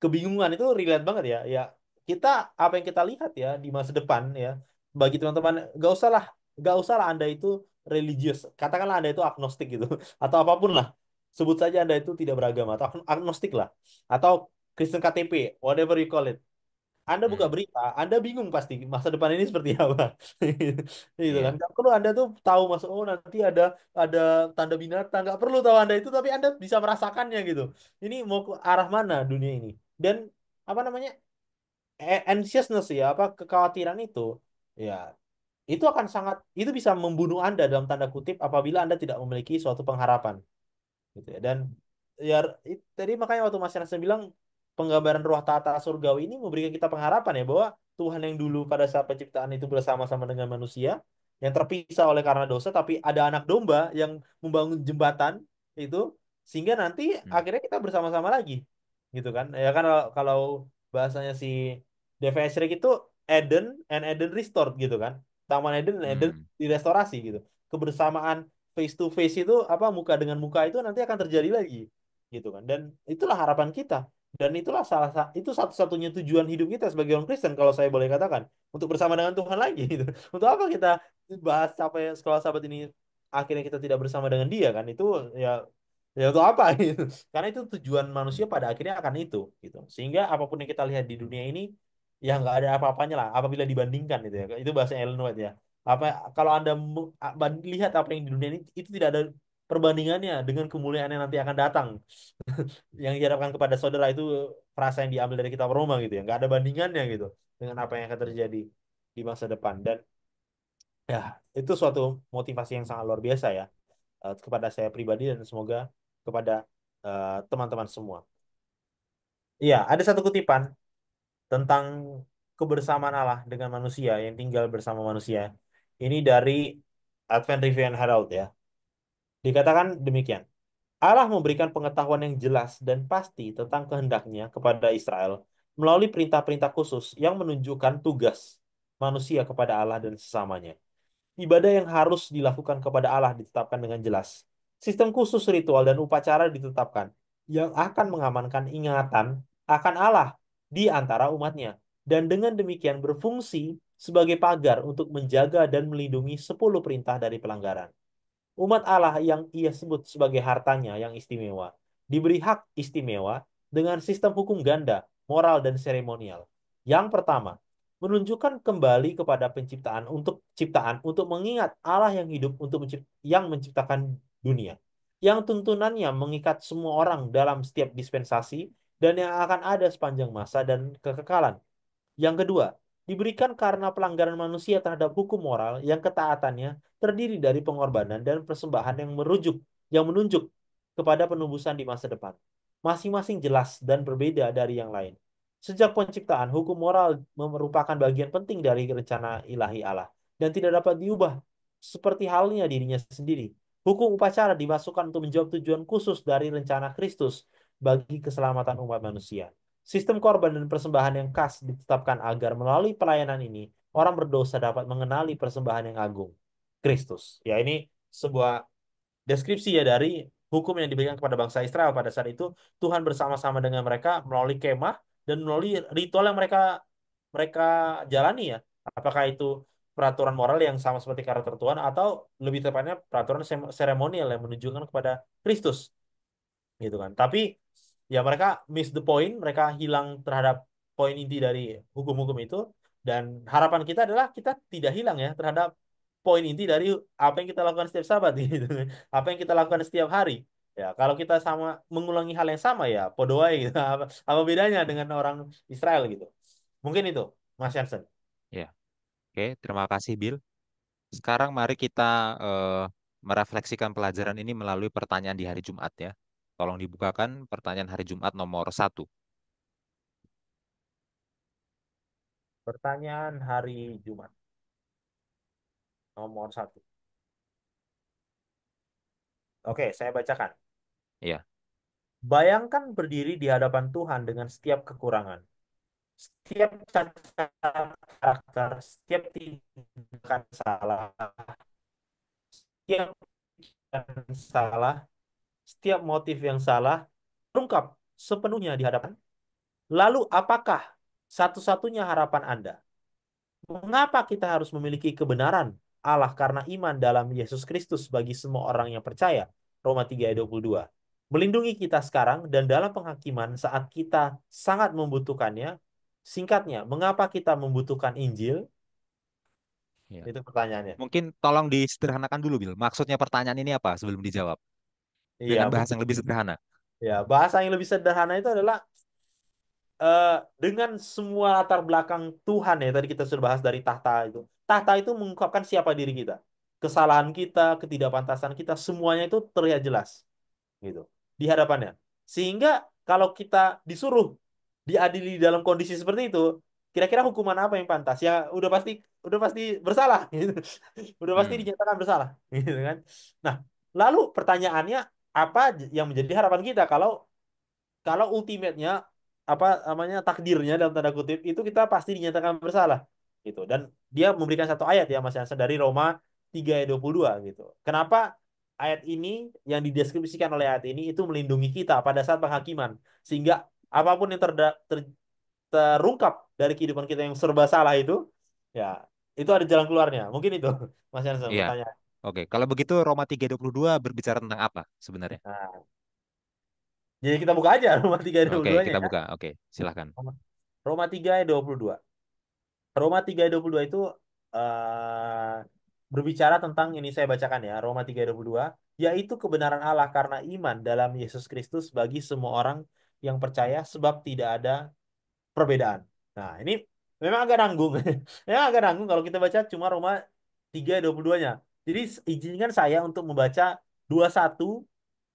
kebingungan itu relate banget ya. Ya, kita apa yang kita lihat ya di masa depan ya. Bagi teman-teman, gak usah lah Anda itu religius. Katakanlah Anda itu agnostik gitu atau apapun lah. Sebut saja Anda itu tidak beragama atau agnostik lah atau Kristen KTP, whatever you call it. Anda buka Hmm, berita, Anda bingung pasti masa depan ini seperti apa. Gitu kan. iya, Nggak perlu Anda tuh tahu masuk oh nanti ada tanda binatang, nggak perlu tahu Anda itu tapi Anda bisa merasakannya gitu. Ini mau ke arah mana dunia ini? Dan apa namanya? Anxiousness ya, apa kekhawatiran ya itu akan sangat itu bisa membunuh Anda dalam tanda kutip apabila Anda tidak memiliki suatu pengharapan gitu ya. Dan ya tadi makanya waktu Mas Yansen bilang penggambaran ruah tata surgawi ini memberikan kita pengharapan ya bahwa Tuhan yang dulu pada saat penciptaan itu bersama-sama dengan manusia yang terpisah oleh karena dosa tapi ada anak domba yang membangun jembatan itu sehingga nanti hmm, akhirnya kita bersama-sama lagi gitu kan ya kan kalau bahasanya si D.V. Esrik itu Eden and Eden restored gitu kan Taman Eden dan Eden hmm, direstorasi gitu kebersamaan face to face itu apa muka dengan muka itu nanti akan terjadi lagi gitu kan dan itulah harapan kita dan itulah itu satu-satunya tujuan hidup kita sebagai orang Kristen kalau saya boleh katakan untuk bersama dengan Tuhan lagi gitu untuk apa kita bahas sampai sekolah sahabat ini akhirnya kita tidak bersama dengan dia kan itu ya ya untuk apa gitu karena itu tujuan manusia hmm, pada akhirnya akan itu gitu sehingga apapun yang kita lihat di dunia ini ya nggak ada apa-apanya lah apabila dibandingkan itu ya itu bahasa Ellen White ya apa kalau Anda lihat apa yang di dunia ini itu tidak ada perbandingannya dengan kemuliaan yang nanti akan datang yang diharapkan kepada saudara itu frasa yang diambil dari kitab Roma gitu ya nggak ada bandingannya gitu dengan apa yang akan terjadi di masa depan dan ya itu suatu motivasi yang sangat luar biasa ya kepada saya pribadi dan semoga kepada teman-teman semua. Iya, ada satu kutipan tentang kebersamaan Allah dengan manusia yang tinggal bersama manusia. Ini dari Advent Review and Herald ya. Dikatakan demikian. Allah memberikan pengetahuan yang jelas dan pasti tentang kehendaknya kepada Israel melalui perintah-perintah khusus yang menunjukkan tugas manusia kepada Allah dan sesamanya. Ibadah yang harus dilakukan kepada Allah ditetapkan dengan jelas. Sistem khusus ritual dan upacara ditetapkan yang akan mengamankan ingatan akan Allah di antara umatnya. Dan dengan demikian berfungsi sebagai pagar untuk menjaga dan melindungi 10 perintah dari pelanggaran. Umat Allah yang ia sebut sebagai hartanya yang istimewa, diberi hak istimewa dengan sistem hukum ganda, moral, dan seremonial. Yang pertama, menunjukkan kembali kepada ciptaan untuk mengingat Allah yang hidup yang menciptakan dunia. Yang tuntunannya mengikat semua orang dalam setiap dispensasi dan yang akan ada sepanjang masa dan kekekalan. Yang kedua, diberikan karena pelanggaran manusia terhadap hukum moral yang ketaatannya terdiri dari pengorbanan dan persembahan yang menunjuk kepada penebusan di masa depan. Masing-masing jelas dan berbeda dari yang lain. Sejak penciptaan, hukum moral merupakan bagian penting dari rencana ilahi Allah dan tidak dapat diubah seperti halnya dirinya sendiri. Hukum upacara dimasukkan untuk menjawab tujuan khusus dari rencana Kristus bagi keselamatan umat manusia. Sistem korban dan persembahan yang khas ditetapkan agar melalui pelayanan ini, orang berdosa dapat mengenali persembahan yang agung, Kristus. Ya, ini sebuah deskripsi ya dari hukum yang diberikan kepada bangsa Israel pada saat itu. Tuhan bersama-sama dengan mereka melalui kemah dan melalui ritual yang mereka mereka jalani ya. Apakah itu peraturan moral yang sama seperti karakter Tuhan atau lebih tepatnya peraturan seremonial yang menunjukkan kepada Kristus gitu kan. Tapi ya mereka miss the point, mereka hilang terhadap poin inti dari hukum-hukum itu dan harapan kita adalah kita tidak hilang ya terhadap poin inti dari apa yang kita lakukan setiap sabat gitu. Apa yang kita lakukan setiap hari. Ya, kalau kita sama mengulangi hal yang sama ya podo aja gitu. Apa bedanya dengan orang Israel gitu. Mungkin itu, Mas Jansen. Ya, oke. Terima kasih, Bill. Sekarang mari kita eh, merefleksikan pelajaran ini melalui pertanyaan di hari Jumat ya. Tolong dibukakan pertanyaan hari Jumat nomor 1. Pertanyaan hari Jumat nomor 1. Oke, saya bacakan. Ya. Bayangkan berdiri di hadapan Tuhan dengan setiap kekurangan, setiap cacat karakter, setiap tindakan salah, setiap pikiran salah, setiap motif yang salah, terungkap sepenuhnya di hadapan. Lalu apakah satu-satunya harapan Anda? Mengapa kita harus memiliki kebenaran Allah karena iman dalam Yesus Kristus bagi semua orang yang percaya? Roma 3 ayat 22. Melindungi kita sekarang dan dalam penghakiman saat kita sangat membutuhkannya. Singkatnya, mengapa kita membutuhkan Injil? Ya. Itu pertanyaannya. Mungkin tolong disederhanakan dulu, Bill. Maksudnya pertanyaan ini apa sebelum dijawab? Iya, Dengan bahasa mungkin yang lebih sederhana. ya bahasa yang lebih sederhana itu adalah eh, dengan semua latar belakang Tuhan ya tadi kita sudah bahas dari tahta itu. Tahta itu mengungkapkan siapa diri kita, kesalahan kita, ketidakpantasan kita, semuanya itu terlihat jelas gitu di hadapannya. Sehingga kalau kita disuruh diadili dalam kondisi seperti itu, kira-kira hukuman apa yang pantas? Ya udah pasti bersalah gitu. Udah pasti Hmm. dinyatakan bersalah gitu kan. Nah, lalu pertanyaannya apa yang menjadi harapan kita kalau kalau ultimate-nya apa namanya takdirnya dalam tanda kutip itu kita pasti dinyatakan bersalah gitu dan dia memberikan satu ayat ya Mas Yansen dari Roma 3 ayat 22 gitu. Kenapa ayat ini yang dideskripsikan oleh ayat ini itu melindungi kita pada saat penghakiman sehingga apapun yang terungkap dari kehidupan kita yang serba salah itu ya itu ada jalan keluarnya. Mungkin itu Mas Yansen Iya. pertanyaan. Oke, kalau begitu Roma 3:22 berbicara tentang apa sebenarnya? Nah, jadi kita buka aja Roma 3 ayat Oke, 22-nya kita ya. buka. Oke, silahkan. Roma 3 ayat 22. Roma 3 ayat 22 itu eh, berbicara tentang ini saya bacakan ya, Roma 3 ayat 22, yaitu kebenaran Allah karena iman dalam Yesus Kristus bagi semua orang yang percaya sebab tidak ada perbedaan. Nah, ini memang agak nanggung. Memang agak nanggung kalau kita baca cuma Roma 3 ayat 22-nya. Jadi izinkan saya untuk membaca 21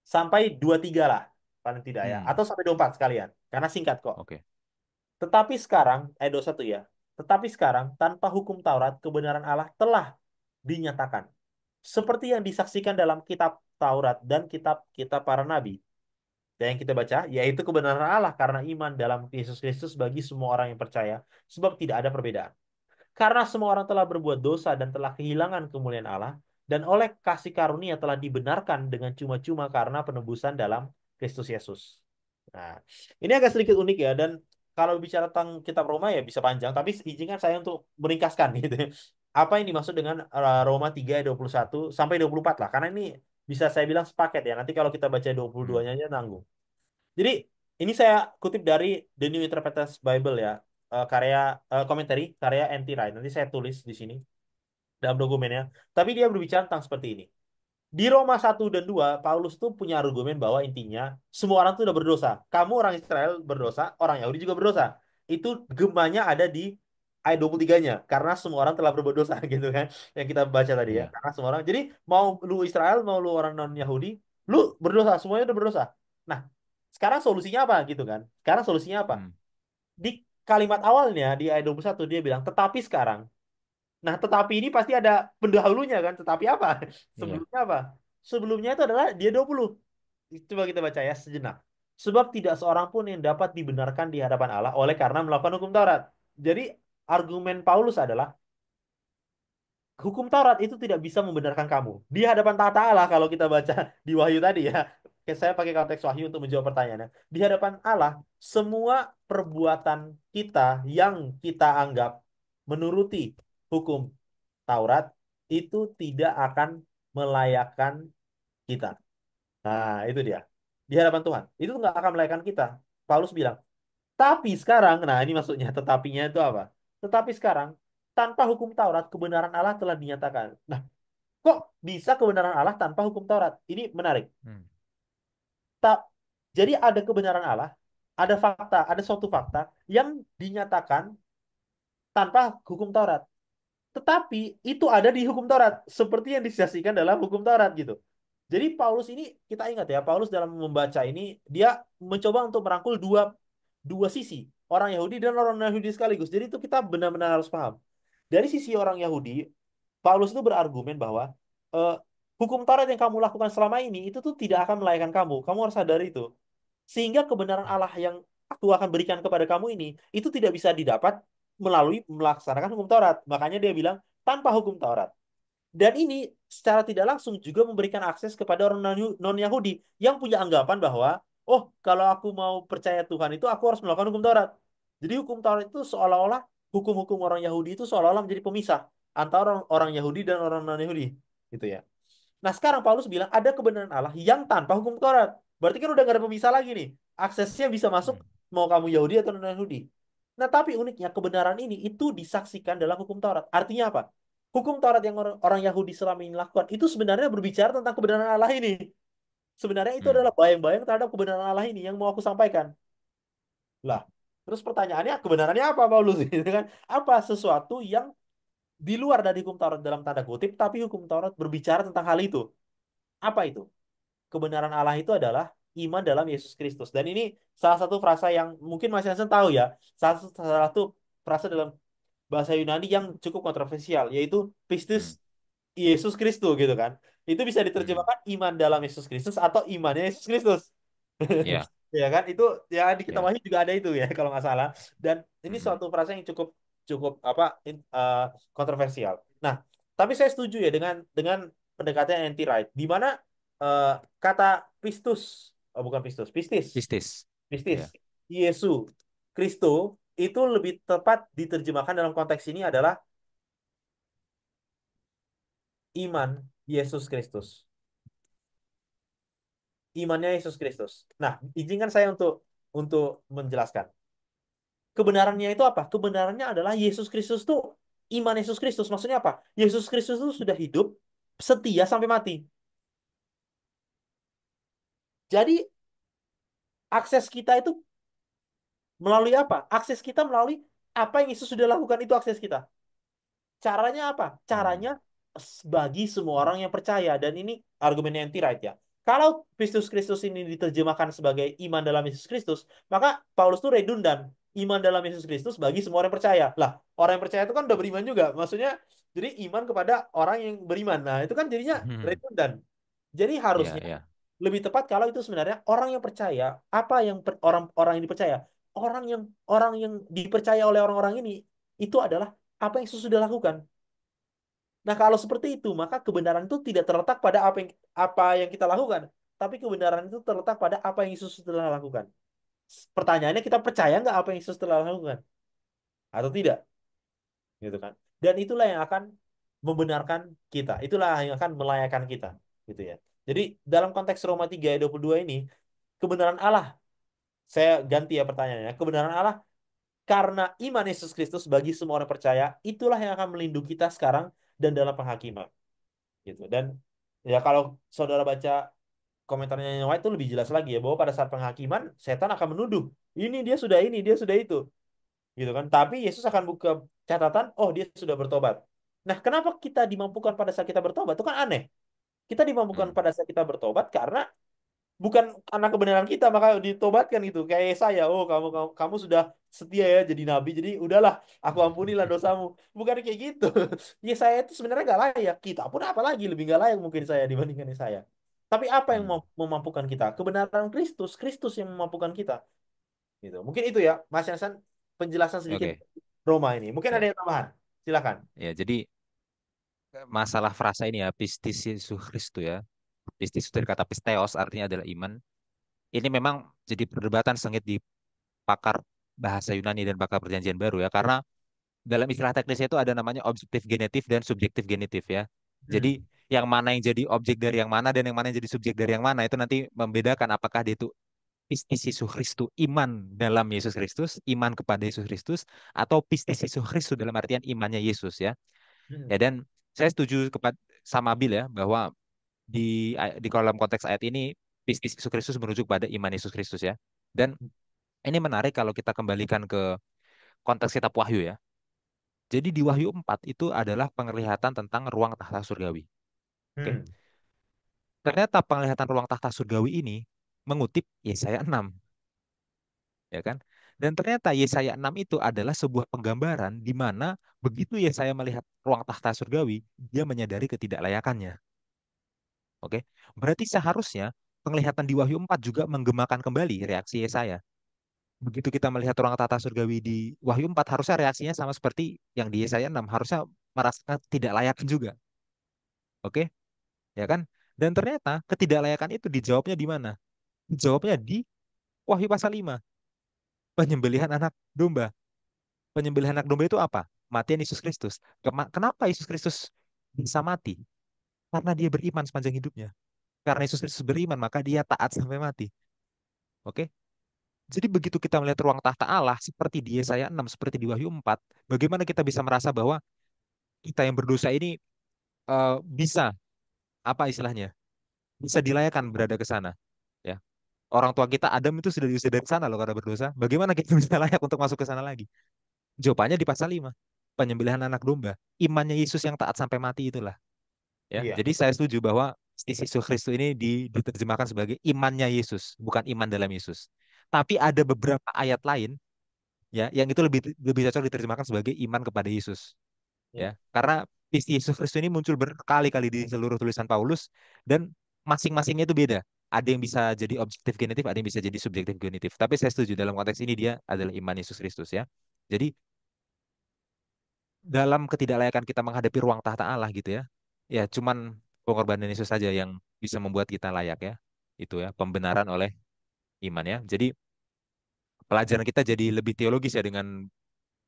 sampai 23 lah paling tidak ya, Hmm. atau sampai 24 sekalian karena singkat kok. Oke. Tetapi sekarang, ayat 21 ya. Tetapi sekarang, tanpa hukum Taurat, kebenaran Allah telah dinyatakan. Seperti yang disaksikan dalam kitab Taurat dan kitab-kitab para nabi. Dan yang kita baca, yaitu kebenaran Allah karena iman dalam Yesus Kristus bagi semua orang yang percaya. Sebab tidak ada perbedaan. Karena semua orang telah berbuat dosa dan telah kehilangan kemuliaan Allah. Dan oleh kasih karunia telah dibenarkan dengan cuma-cuma karena penebusan dalam Kristus Yesus. Nah, ini agak sedikit unik ya. Dan kalau bicara tentang kitab Roma ya bisa panjang, tapi izinkan saya untuk meringkaskan gitu. Apa yang dimaksud dengan Roma 3 ayat 21 sampai 24 lah. Karena ini bisa saya bilang sepaket ya. Nanti kalau kita baca 22-nya Hmm. aja nanggung. Jadi ini saya kutip dari The New Interpreted Bible ya. Karya komentari karya N.T. Wright. Nanti saya tulis di sini dalam dokumennya. Tapi dia berbicara tentang seperti ini. Di Roma 1 dan 2, Paulus tuh punya argumen bahwa intinya semua orang tuh udah berdosa. Kamu orang Israel berdosa, orang Yahudi juga berdosa. Itu gemanya ada di ayat 23-nya. Karena semua orang telah berbuat dosa gitu kan. Yang kita baca tadi ya. Iya. Karena semua orang. Jadi mau lu Israel, mau lu orang non-Yahudi, lu berdosa. Semuanya udah berdosa. Nah, sekarang solusinya apa gitu kan? Sekarang solusinya apa? Hmm. Di kalimat awalnya di ayat 21 dia bilang, tetapi sekarang. Nah, tetapi ini pasti ada pendahulunya kan. Tetapi apa? Iya. Sebelumnya apa? Sebelumnya itu adalah dia 20. Coba kita baca ya sejenak. Sebab tidak seorang pun yang dapat dibenarkan di hadapan Allah oleh karena melakukan hukum Taurat. Jadi argumen Paulus adalah hukum Taurat itu tidak bisa membenarkan kamu. Di hadapan tata Allah kalau kita baca di Wahyu tadi ya. Oke, saya pakai konteks Wahyu untuk menjawab pertanyaannya. Di hadapan Allah, semua perbuatan kita yang kita anggap menuruti hukum Taurat itu tidak akan melayakkan kita. Nah, itu dia. Di hadapan Tuhan. Itu nggak akan melayakkan kita. Paulus bilang, tapi sekarang, nah ini maksudnya, tetapinya itu apa? Tetapi sekarang, tanpa hukum Taurat, kebenaran Allah telah dinyatakan. Nah, kok bisa kebenaran Allah tanpa hukum Taurat? Ini menarik. Hmm. Tak, jadi ada kebenaran Allah, ada fakta, ada suatu fakta yang dinyatakan tanpa hukum Taurat. Tetapi itu ada di hukum Taurat, seperti yang disaksikan dalam hukum Taurat gitu. Jadi Paulus ini kita ingat ya, Paulus dalam membaca ini dia mencoba untuk merangkul dua dua sisi, orang Yahudi dan orang Yahudi sekaligus. Jadi itu kita benar-benar harus paham. Dari sisi orang Yahudi, Paulus itu berargumen bahwa eh, hukum Taurat yang kamu lakukan selama ini itu tuh tidak akan melayakkan kamu. Kamu harus sadari itu. Sehingga kebenaran Allah yang aku akan berikan kepada kamu ini itu tidak bisa didapat melalui melaksanakan hukum Taurat. Makanya dia bilang tanpa hukum Taurat. Dan ini secara tidak langsung juga memberikan akses kepada orang non-Yahudi yang punya anggapan bahwa, oh, kalau aku mau percaya Tuhan itu aku harus melakukan hukum Taurat. Jadi hukum Taurat itu seolah-olah hukum-hukum orang Yahudi itu seolah-olah menjadi pemisah antara orang, orang Yahudi dan orang non-Yahudi, gitu ya. Nah, sekarang Paulus bilang ada kebenaran Allah yang tanpa hukum Taurat. Berarti kan udah gak ada pemisah lagi nih. Aksesnya bisa masuk Hmm. mau kamu Yahudi atau non-Yahudi. Nah, tapi uniknya kebenaran ini itu disaksikan dalam hukum Taurat. Artinya apa? Hukum Taurat yang orang Yahudi selama ini lakukan itu sebenarnya berbicara tentang kebenaran Allah ini. Sebenarnya itu Hmm. adalah bayang-bayang terhadap kebenaran Allah ini yang mau aku sampaikan. Lah, terus pertanyaannya kebenarannya apa Paulus? Gitu kan? Apa sesuatu yang di luar dari hukum Taurat dalam tanda kutip, tapi hukum Taurat berbicara tentang hal itu. Apa itu? Kebenaran Allah itu adalah iman dalam Yesus Kristus. Dan ini salah satu frasa yang mungkin Mas Hansen tahu ya. Salah satu frasa dalam bahasa Yunani yang cukup kontroversial, yaitu pistis Hmm. Yesus Kristus gitu kan. Itu bisa Hmm. diterjemahkan iman dalam Yesus Kristus atau imannya Yesus Kristus. Iya. Ya kan itu ya di kitab Iya. Wahyu juga ada itu ya kalau nggak salah. Dan ini Mhm. suatu frasa yang cukup cukup apa kontroversial. Nah, tapi saya setuju ya dengan pendekatan anti right di mana eh, kata Pistus, oh bukan Pistus, Pistis, Mistis. Pistis, Iya. Yesu, Kristo itu lebih tepat diterjemahkan dalam konteks ini adalah iman Yesus Kristus. Imannya Yesus Kristus. Nah, izinkan saya untuk menjelaskan. Kebenarannya itu apa? Kebenarannya adalah Yesus Kristus tuh iman Yesus Kristus. Maksudnya apa? Yesus Kristus itu sudah hidup setia sampai mati. Jadi akses kita itu melalui apa? Akses kita melalui apa yang Yesus sudah lakukan itu akses kita. Caranya apa? Caranya Hmm. bagi semua orang yang percaya. Dan ini argumen anti right ya. Kalau Kristus Kristus ini diterjemahkan sebagai iman dalam Yesus Kristus, maka Paulus itu redundan. Iman dalam Yesus Kristus bagi semua orang yang percaya. Lah, orang yang percaya itu kan udah beriman juga. Maksudnya, jadi iman kepada orang yang beriman. Nah, itu kan jadinya Hmm. redundan. Jadi Iya, harusnya iya. lebih tepat kalau itu sebenarnya orang yang percaya, apa yang orang-orang yang dipercaya, orang yang orang yang dipercaya oleh orang-orang ini itu adalah apa yang Yesus sudah lakukan. Nah, kalau seperti itu, maka kebenaran itu tidak terletak pada apa yang kita lakukan, tapi kebenaran itu terletak pada apa yang Yesus telah lakukan. Pertanyaannya, kita percaya nggak apa yang Yesus telah lakukan atau tidak, gitu kan? Dan itulah yang akan membenarkan kita, itulah yang akan melayakan kita, gitu ya. Jadi dalam konteks Roma 3 ayat 22 ini, kebenaran Allah, saya ganti ya pertanyaannya, kebenaran Allah karena iman Yesus Kristus bagi semua orang percaya, itulah yang akan melindungi kita sekarang dan dalam penghakiman, gitu. Dan ya kalau saudara baca komentarnya yang White itu lebih jelas lagi ya, bahwa pada saat penghakiman setan akan menuduh ini, dia sudah itu, gitu kan. Tapi Yesus akan buka catatan, oh dia sudah bertobat. Nah, kenapa kita dimampukan pada saat kita bertobat? Itu kan aneh. Kita dimampukan Hmm. pada saat kita bertobat karena bukan karena kebenaran kita maka ditobatkan gitu. Kayak saya, oh kamu sudah setia ya jadi nabi, jadi udahlah aku ampunilah dosamu. Bukan kayak gitu. Ya saya itu sebenarnya gak layak. Kita pun apalagi lebih gak layak mungkin saya dibandingkan saya. Tapi apa yang Hmm. memampukan kita? Kebenaran Kristus, Kristus yang memampukan kita. Gitu. Mungkin itu ya, Mas Yansan, penjelasan sedikit Oke, Roma ini. Mungkin ada ya. yang tambahan. Silakan. Ya, jadi masalah frasa ini ya, pistis Yesus Kristus ya. Pistis itu dari kata pisteos, artinya adalah iman. Ini memang jadi perdebatan sengit di pakar bahasa Yunani dan pakar perjanjian baru ya, karena dalam istilah teknisnya itu ada namanya objektif genetif dan subjektif genetif ya. Hmm. Jadi yang mana yang jadi objek dari yang mana dan yang mana yang jadi subjek dari yang mana itu nanti membedakan apakah dia itu pistis Yesus Kristus, iman dalam Yesus Kristus, iman kepada Yesus Kristus, atau pistis Yesus Kristus dalam artian imannya Yesus ya. Hmm. Ya, dan saya setuju kepada sama Bill ya bahwa di dalam konteks ayat ini pistis Yesus Kristus merujuk pada iman Yesus Kristus ya. Dan ini menarik kalau kita kembalikan ke konteks kitab Wahyu ya. Jadi di Wahyu 4 itu adalah penglihatan tentang ruang tahta surgawi. Oke. Hmm. Ternyata penglihatan ruang tahta surgawi ini mengutip Yesaya 6, ya kan? Dan ternyata Yesaya 6 itu adalah sebuah penggambaran di mana begitu Yesaya melihat ruang tahta surgawi, dia menyadari ketidaklayakannya. Oke. Berarti seharusnya penglihatan di Wahyu 4 juga menggemakan kembali reaksi Yesaya. Begitu kita melihat ruang tahta surgawi di Wahyu 4, harusnya reaksinya sama seperti yang di Yesaya 6, harusnya merasakan tidak layak juga. Oke, ya kan? Dan ternyata ketidaklayakan itu dijawabnya di mana? Dijawabnya di Wahyu pasal 5, penyembelihan anak domba. Penyembelihan anak domba itu apa? Matian Yesus Kristus. Kenapa Yesus Kristus bisa mati? Karena dia beriman sepanjang hidupnya. Karena Yesus Kristus beriman, maka dia taat sampai mati. Oke? Jadi begitu kita melihat ruang tahta Allah seperti di Yesaya 6, seperti di Wahyu 4, bagaimana kita bisa merasa bahwa kita yang berdosa ini bisa apa istilahnya? Bisa dilayakan berada ke sana, ya. Orang tua kita Adam itu sudah diusir dari sana loh karena berdosa. Bagaimana kita bisa layak untuk masuk ke sana lagi? Jawabannya di pasal 5. Penyembelihan anak domba. Imannya Yesus yang taat sampai mati itulah. Ya, Iya. jadi saya setuju bahwa Yesus Kristus ini diterjemahkan sebagai imannya Yesus, bukan iman dalam Yesus. Tapi ada beberapa ayat lain ya yang itu lebih lebih cocok diterjemahkan sebagai iman kepada Yesus. Iya. Ya, karena visi Yesus Kristus ini muncul berkali-kali di seluruh tulisan Paulus dan masing-masingnya itu beda. Ada yang bisa jadi objektif genitif, ada yang bisa jadi subjektif genitif. Tapi saya setuju dalam konteks ini dia adalah iman Yesus Kristus ya. Jadi dalam ketidaklayakan kita menghadapi ruang tahta Allah gitu ya, ya cuman pengorbanan Yesus saja yang bisa membuat kita layak ya. Itu ya, pembenaran oleh iman ya. Jadi pelajaran kita jadi lebih teologis ya dengan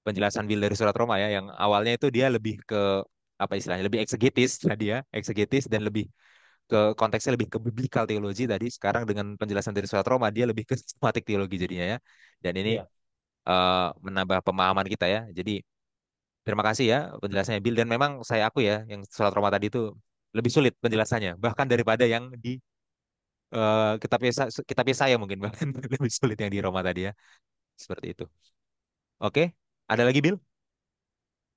penjelasan Will dari surat Roma ya, yang awalnya itu dia lebih ke apa istilahnya, lebih eksegetis tadi ya, eksegetis dan lebih ke konteksnya lebih ke biblical teologi tadi. Sekarang dengan penjelasan dari surat Roma dia lebih ke sistematik teologi jadinya ya. Dan ini Iya. menambah pemahaman kita ya. Jadi terima kasih ya penjelasannya Bill, dan memang saya aku ya yang surat Roma tadi itu lebih sulit penjelasannya bahkan daripada yang di kitab Yesaya mungkin bahkan lebih sulit yang di Roma tadi ya. Seperti itu. Oke, ada lagi Bill?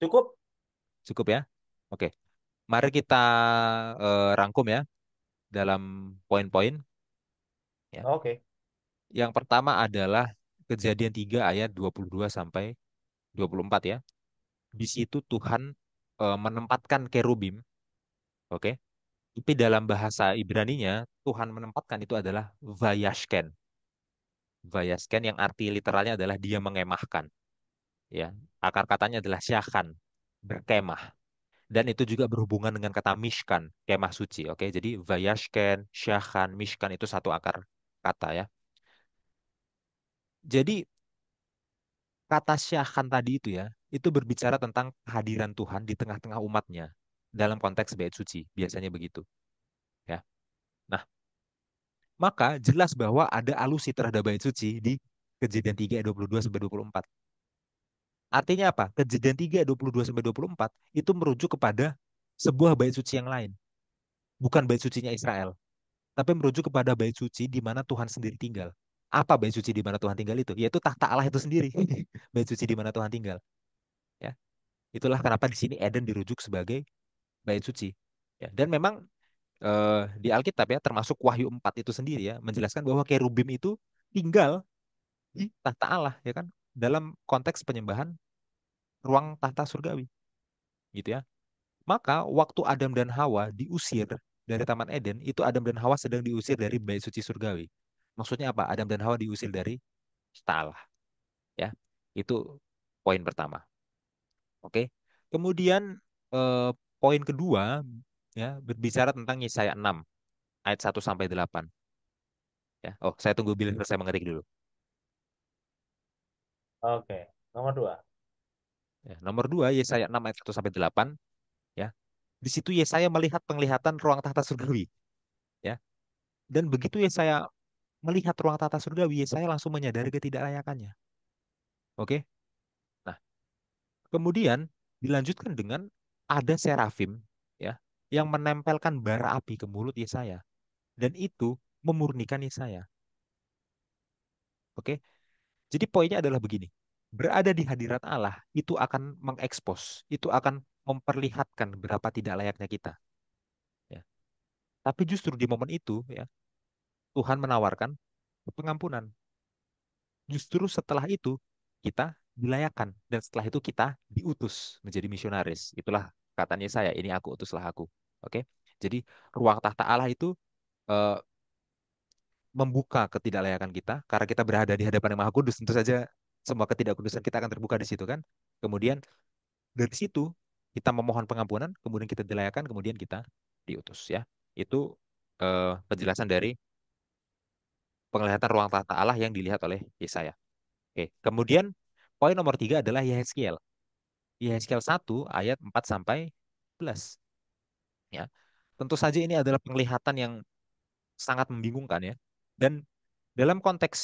Cukup? Cukup ya? Oke. Mari kita rangkum ya dalam poin-poin ya. Oke. Yang pertama adalah Kejadian 3 ayat 22 sampai 24 ya. Di situ Tuhan menempatkan kerubim, oke. Tapi dalam bahasa Ibraninya Tuhan menempatkan itu adalah vayashken. Vayashken yang arti literalnya adalah dia mengemahkan, ya. Akar katanya adalah syakhan, berkemah. Dan itu juga berhubungan dengan kata mishkan, kemah suci, oke. Jadi vayashken, syakhan, mishkan itu satu akar kata ya. Jadi kata syahkan tadi itu ya, itu berbicara tentang kehadiran Tuhan di tengah-tengah umatnya dalam konteks bait suci, biasanya begitu. Ya. Nah, maka jelas bahwa ada alusi terhadap bait suci di Kejadian 3 ayat 22 sampai 24. Artinya apa? Kejadian 3 ayat 22 sampai 24 itu merujuk kepada sebuah bait suci yang lain, bukan bait sucinya Israel, tapi merujuk kepada bait suci di mana Tuhan sendiri tinggal. Apa bait suci di mana Tuhan tinggal itu? Yaitu takhta Allah itu sendiri. Bait suci di mana Tuhan tinggal, ya. Itulah kenapa di sini Eden dirujuk sebagai bait suci. Ya, dan memang di Alkitab ya, termasuk Wahyu 4 itu sendiri ya, menjelaskan bahwa kerubim itu tinggal di tahta Allah ya kan, dalam konteks penyembahan ruang tahta surgawi gitu ya. Maka waktu Adam dan Hawa diusir dari Taman Eden, itu Adam dan Hawa sedang diusir dari bait suci surgawi. Maksudnya apa? Adam dan Hawa diusir dari tahta Allah ya. Itu poin pertama. Oke. Kemudian eh, poin kedua ya, berbicara tentang Yesaya 6 ayat 1 sampai 8 ya. Oh, saya tunggu Bill selesai mengetik dulu. Oke, nomor dua. Ya, nomor 2 Yesaya 6 ayat 1 sampai 8 ya. Di situ Yesaya melihat penglihatan ruang tahta surgawi ya. Dan begitu Yesaya melihat ruang tahta surgawi, Yesaya langsung menyadari ketidaklayakannya. Oke. Nah, kemudian dilanjutkan dengan ada serafim ya yang menempelkan bara api ke mulut Yesaya dan itu memurnikan Yesaya. Oke. Jadi poinnya adalah begini. Berada di hadirat Allah itu akan mengekspos, itu akan memperlihatkan berapa tidak layaknya kita. Ya. Tapi justru di momen itu ya Tuhan menawarkan pengampunan. Justru setelah itu kita dilayakkan dan setelah itu kita diutus menjadi misionaris. Itulah katanya saya, ini aku utuslah aku. Oke. Jadi ruang tahta Allah itu eh, membuka ketidaklayakan kita karena kita berada di hadapan yang Maha Kudus. Tentu saja semua ketidakkudusan kita akan terbuka di situ kan. Kemudian dari situ kita memohon pengampunan, kemudian kita dilayakkan, kemudian kita diutus ya. Itu penjelasan dari penglihatan ruang tahta Allah yang dilihat oleh Yesaya. Oke, kemudian poin nomor 3 adalah Yehezkiel. Yehezkiel 1 ayat 4 sampai 11. Ya, tentu saja ini adalah penglihatan yang sangat membingungkan ya. Dan dalam konteks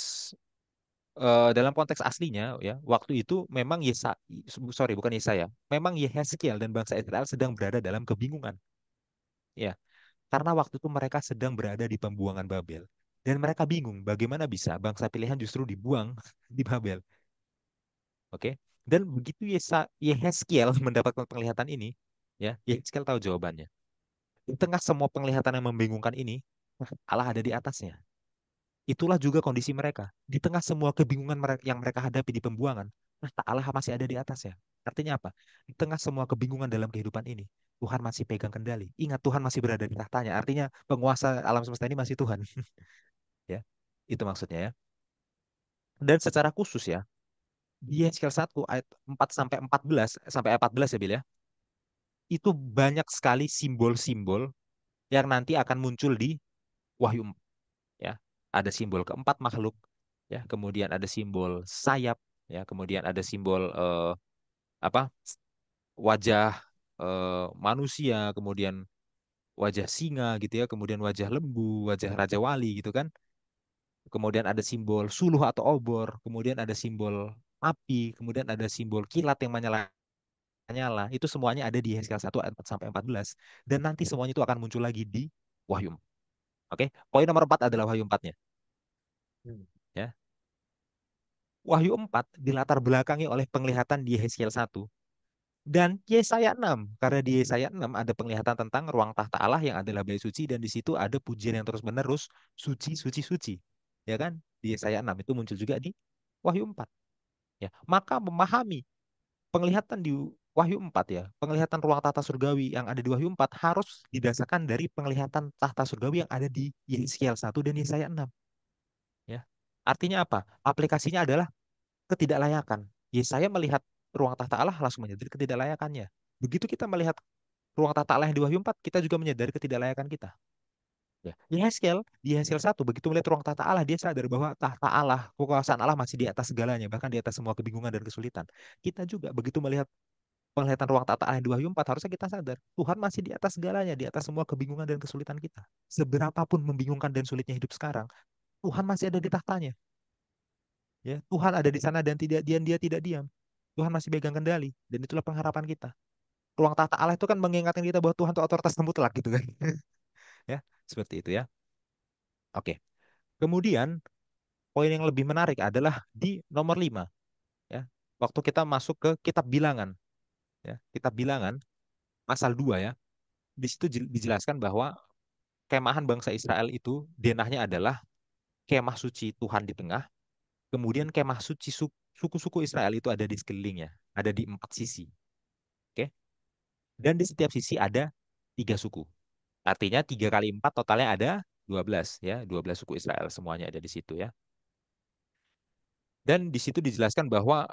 dalam konteks aslinya ya, waktu itu memang sorry bukan Yesaya, memang Yehezkiel dan bangsa Israel sedang berada dalam kebingungan. Ya, karena waktu itu mereka sedang berada di pembuangan Babel. Dan mereka bingung bagaimana bisa bangsa pilihan justru dibuang di Babel. Oke. Dan begitu Yehezkiel mendapatkan penglihatan ini, ya, Yehezkiel tahu jawabannya. Di tengah semua penglihatan yang membingungkan ini, Allah ada di atasnya. Itulah juga kondisi mereka. Di tengah semua kebingungan yang mereka hadapi di pembuangan, Allah masih ada di atasnya. Artinya apa? Di tengah semua kebingungan dalam kehidupan ini, Tuhan masih pegang kendali. Ingat, Tuhan masih berada di tahtanya. Artinya penguasa alam semesta ini masih Tuhan. Ya, itu maksudnya ya. Dan secara khusus ya, di Yehezkiel 1 ayat 4 sampai 14 sampai ayat 14 ya Bil ya. Itu banyak sekali simbol-simbol yang nanti akan muncul di Wahyu 4 ya. Ada simbol keempat makhluk ya, kemudian ada simbol sayap ya, kemudian ada simbol apa? Wajah manusia, kemudian wajah singa gitu ya, kemudian wajah lembu, wajah raja wali gitu kan. Kemudian ada simbol suluh atau obor, kemudian ada simbol api, kemudian ada simbol kilat yang menyala. Itu semuanya ada di Hezkiel 1 ayat 4 sampai 14 dan nanti semuanya itu akan muncul lagi di Wahyu 4. Oke. Poin nomor 4 adalah Wahyu 4-nya Hmm. ya. Wahyu 4 dilatar belakangi oleh penglihatan di Hezkiel 1 dan Yesaya 6. Karena di Yesaya 6 ada penglihatan tentang ruang tahta Allah yang adalah bait suci dan di situ ada pujian yang terus-menerus suci suci suci. Ya kan? Di Yesaya 6 itu muncul juga di Wahyu 4 ya. Maka memahami penglihatan di Wahyu 4 ya, penglihatan ruang tahta surgawi yang ada di Wahyu 4 harus didasarkan dari penglihatan tahta surgawi yang ada di Yeskiel 1 dan Yesaya 6 ya. Artinya apa? Aplikasinya adalah ketidaklayakan. Yesaya melihat ruang tahta Allah langsung menyadari ketidaklayakannya. Begitu kita melihat ruang tahta Allah yang di Wahyu 4, kita juga menyadari ketidaklayakan kita. Ya, di Heskel 1 begitu melihat ruang tahta Allah, dia sadar bahwa tahta Allah, kekuasaan Allah masih di atas segalanya, bahkan di atas semua kebingungan dan kesulitan. Kita juga begitu melihat penglihatan ruang tahta Allah di Wahyu 4, harusnya kita sadar Tuhan masih di atas segalanya, di atas semua kebingungan dan kesulitan kita. Seberapapun membingungkan dan sulitnya hidup sekarang, Tuhan masih ada di tahtanya. Ya, Tuhan ada di sana dan dia tidak diam. Tuhan masih pegang kendali dan itulah pengharapan kita. Ruang tahta Allah itu kan mengingatkan kita bahwa Tuhan itu otoritas yang mutlak gitu kan. Ya, seperti itu ya. Oke. Kemudian poin yang lebih menarik adalah di nomor 5 ya. Waktu kita masuk ke kitab Bilangan ya, kitab Bilangan pasal 2 ya. Di situ dijelaskan bahwa kemahan bangsa Israel itu denahnya adalah kemah suci Tuhan di tengah, kemudian kemah suci suku-suku Israel itu ada di sekelilingnya, ada di 4 sisi. Oke. Dan di setiap sisi ada 3 suku. Artinya 3 kali 4 totalnya ada 12 ya, 12 suku Israel semuanya ada di situ ya. Dan di situ dijelaskan bahwa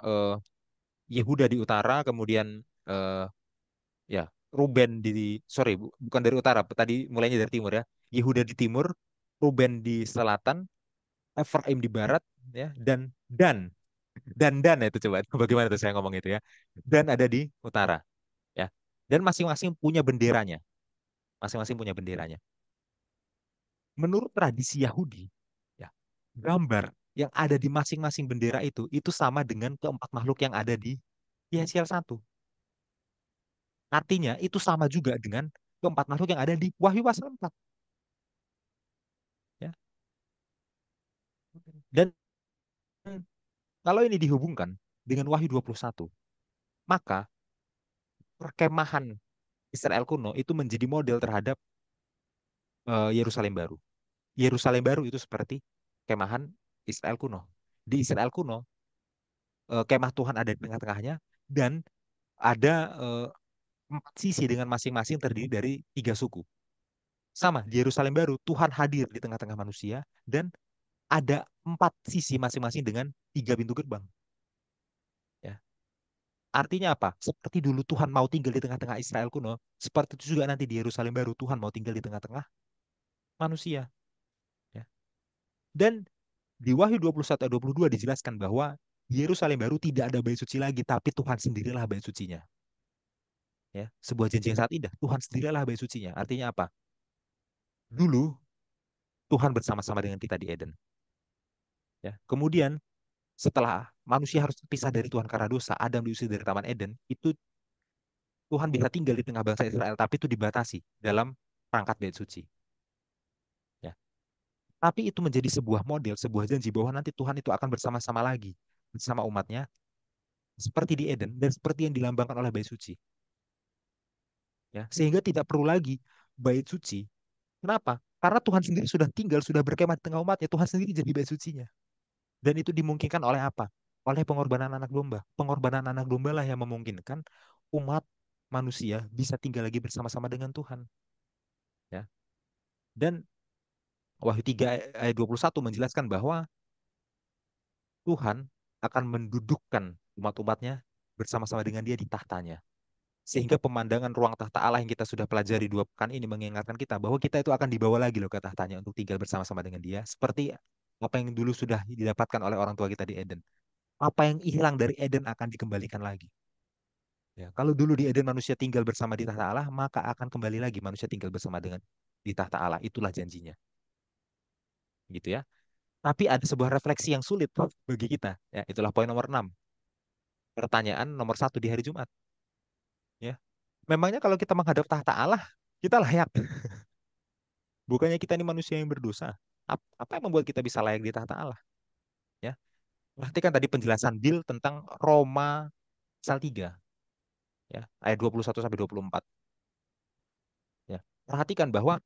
Yehuda di utara, kemudian eh, ya Ruben sorry bukan dari utara, tadi mulainya dari timur ya. Yehuda di timur, Ruben di selatan, Efraim di barat ya, dan itu coba bagaimana tuh saya ngomong itu ya. Dan ada di utara ya. Dan masing-masing punya benderanya, masing-masing punya benderanya. Menurut tradisi Yahudi ya, gambar yang ada di masing-masing bendera itu sama dengan keempat makhluk yang ada di Yesial 1. Artinya itu sama juga dengan keempat makhluk yang ada di Wahyu pasal 4. Ya. Dan kalau ini dihubungkan dengan Wahyu 21, maka perkemahan Israel kuno itu menjadi model terhadap Yerusalem baru. Yerusalem baru itu seperti kemahan Israel kuno. Di Israel kuno, kemah Tuhan ada di tengah-tengahnya dan ada 4 sisi dengan masing-masing terdiri dari 3 suku. Sama, di Yerusalem baru, Tuhan hadir di tengah-tengah manusia dan ada 4 sisi masing-masing dengan 3 pintu gerbang. Ya. Artinya apa? Seperti dulu Tuhan mau tinggal di tengah-tengah Israel kuno, seperti itu juga nanti di Yerusalem baru Tuhan mau tinggal di tengah-tengah manusia. Ya. Dan di Wahyu 21 ayat 22 dijelaskan bahwa di Yerusalem baru tidak ada bait suci lagi, tapi Tuhan sendirilah bait sucinya. Ya, sebuah janji yang sangat indah. Tuhan sendirilah bait sucinya. Artinya apa? Dulu Tuhan bersama-sama dengan kita di Eden. Ya. Kemudian setelah manusia harus terpisah dari Tuhan karena dosa, Adam diusir dari Taman Eden, itu Tuhan bisa tinggal di tengah bangsa Israel, tapi itu dibatasi dalam perangkat bait suci. Ya. Tapi itu menjadi sebuah model, sebuah janji bahwa nanti Tuhan itu akan bersama-sama lagi bersama umatnya, seperti di Eden dan seperti yang dilambangkan oleh bait suci. Ya. Sehingga tidak perlu lagi bait suci. Kenapa? Karena Tuhan sendiri sudah tinggal, sudah berkemah di tengah umatnya. Tuhan sendiri jadi bait sucinya. Dan itu dimungkinkan oleh apa? Oleh pengorbanan anak domba. Pengorbanan anak domba lah yang memungkinkan umat manusia bisa tinggal lagi bersama-sama dengan Tuhan. Ya. Dan Wahyu 3 ayat 21 menjelaskan bahwa Tuhan akan mendudukkan umat-umatnya bersama-sama dengan dia di tahtanya. Sehingga pemandangan ruang tahta Allah yang kita sudah pelajari 2 pekan ini mengingatkan kita bahwa kita itu akan dibawa lagi loh ke tahtanya untuk tinggal bersama-sama dengan dia. Seperti apa yang dulu sudah didapatkan oleh orang tua kita di Eden. Apa yang hilang dari Eden akan dikembalikan lagi. Ya, kalau dulu di Eden manusia tinggal bersama di tahta Allah, maka akan kembali lagi manusia tinggal bersama dengan di tahta Allah. Itulah janjinya. Gitu ya. Tapi ada sebuah refleksi yang sulit bagi kita. Ya, itulah poin nomor 6. Pertanyaan nomor 1 di hari Jumat. Ya. Memangnya kalau kita menghadap tahta Allah, kita layak. Bukannya kita ini manusia yang berdosa. Apa yang membuat kita bisa layak di tahta Allah? Ya. Perhatikan tadi penjelasan Bill tentang Roma pasal 3. Ya, ayat 21 sampai 24. Ya. Perhatikan bahwa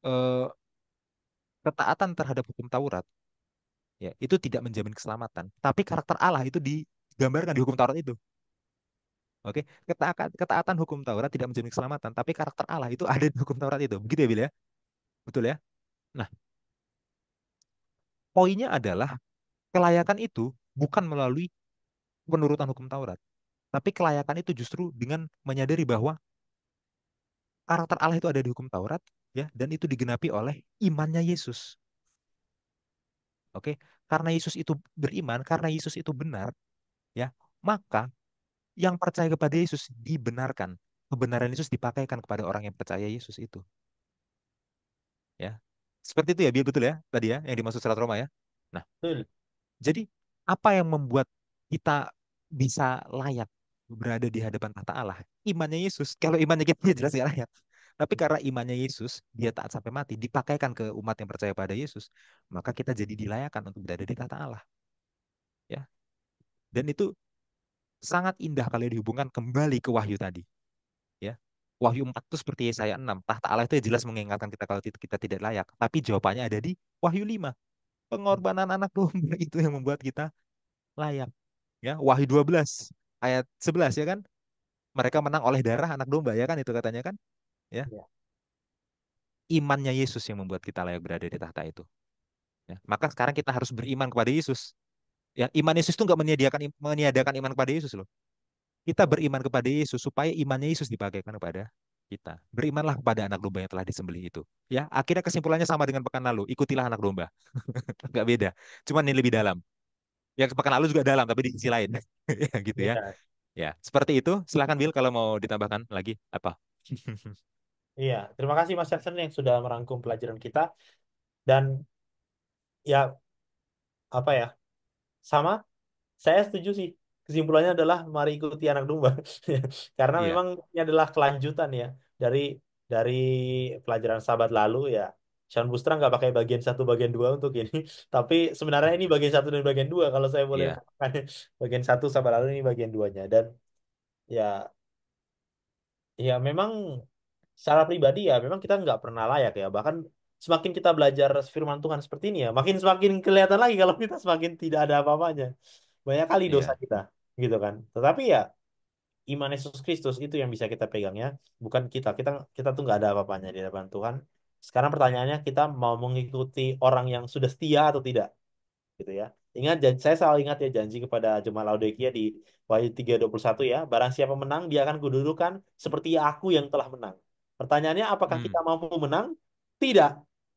eh, ketaatan terhadap hukum Taurat ya, itu tidak menjamin keselamatan. Tapi karakter Allah itu digambarkan di hukum Taurat itu. Oke, ketaatan hukum Taurat tidak menjamin keselamatan, tapi karakter Allah itu ada di hukum Taurat itu. Begitu ya, Bil ya? Betul ya? Nah, poinnya adalah kelayakan itu bukan melalui penurutan hukum Taurat, tapi kelayakan itu justru dengan menyadari bahwa karakter Allah itu ada di hukum Taurat, ya, dan itu digenapi oleh imannya Yesus. Oke, karena Yesus itu beriman, karena Yesus itu benar, ya, maka yang percaya kepada Yesus dibenarkan. Kebenaran Yesus dipakaikan kepada orang yang percaya Yesus itu, ya. Seperti itu ya, Bill, betul ya tadi ya yang dimaksud surat Roma ya. Nah, Betul. jadi apa yang membuat kita bisa layak berada di hadapan tahta Allah? Imannya Yesus. Kalau imannya kita ya jelas nggak layak. Tapi karena imannya Yesus, dia taat sampai mati, dipakaikan ke umat yang percaya pada Yesus, maka kita jadi dilayakkan untuk berada di tahta Allah, ya. Dan itu sangat indah kalau dihubungkan kembali ke Wahyu tadi, ya. Wahyu 4 itu seperti Yesaya 6. Tahta Allah itu jelas mengingatkan kita kalau kita tidak layak. Tapi jawabannya ada di Wahyu 5. Pengorbanan anak domba itu yang membuat kita layak. Ya, Wahyu 12 ayat 11 ya kan? Mereka menang oleh darah anak domba ya kan itu katanya kan? Ya. Ya. Imannya Yesus yang membuat kita layak berada di tahta itu. Ya. Maka sekarang kita harus beriman kepada Yesus. Ya, iman Yesus itu nggak meniadakan iman kepada Yesus loh. Kita beriman kepada Yesus supaya imannya Yesus dipakaikan kepada kita. Berimanlah kepada anak domba yang telah disembelih itu. Ya, akhirnya kesimpulannya sama dengan pekan lalu. Ikutilah anak domba. Nggak beda. Cuman ini lebih dalam. Ya, pekan lalu juga dalam, tapi di sisi lain. Ya, gitu ya. Iya. Ya, seperti itu. Silakan Bill kalau mau ditambahkan lagi apa? Iya. Terima kasih Mas Hansen yang sudah merangkum pelajaran kita. Dan ya, apa ya, sama, saya setuju sih. Kesimpulannya adalah mari ikuti anak domba. Karena Iya, memang ini adalah kelanjutan ya dari dari pelajaran sahabat lalu ya. Sean Bustra nggak pakai bagian satu bagian dua untuk ini, tapi sebenarnya ini bagian satu dan bagian dua kalau saya boleh iya, katakan. Bagian satu sahabat lalu ini bagian duanya dan ya ya memang secara pribadi ya memang kita nggak pernah layak ya. Bahkan semakin kita belajar firman Tuhan seperti ini ya, makin semakin kelihatan lagi kalau kita semakin tidak ada apa-apanya. Banyak kali dosa iya, kita, gitu kan. Tetapi ya iman Yesus Kristus itu yang bisa kita pegang ya, bukan kita. Kita tuh nggak ada apa-apanya di hadapan Tuhan. Sekarang pertanyaannya kita mau mengikuti orang yang sudah setia atau tidak? Gitu ya. Ingat, saya selalu ingat ya janji kepada jemaat Laodikia di Wahyu 3:21 ya. Barang siapa menang, dia akan kududukan seperti aku yang telah menang. Pertanyaannya, apakah hmm, kita mampu menang? Tidak.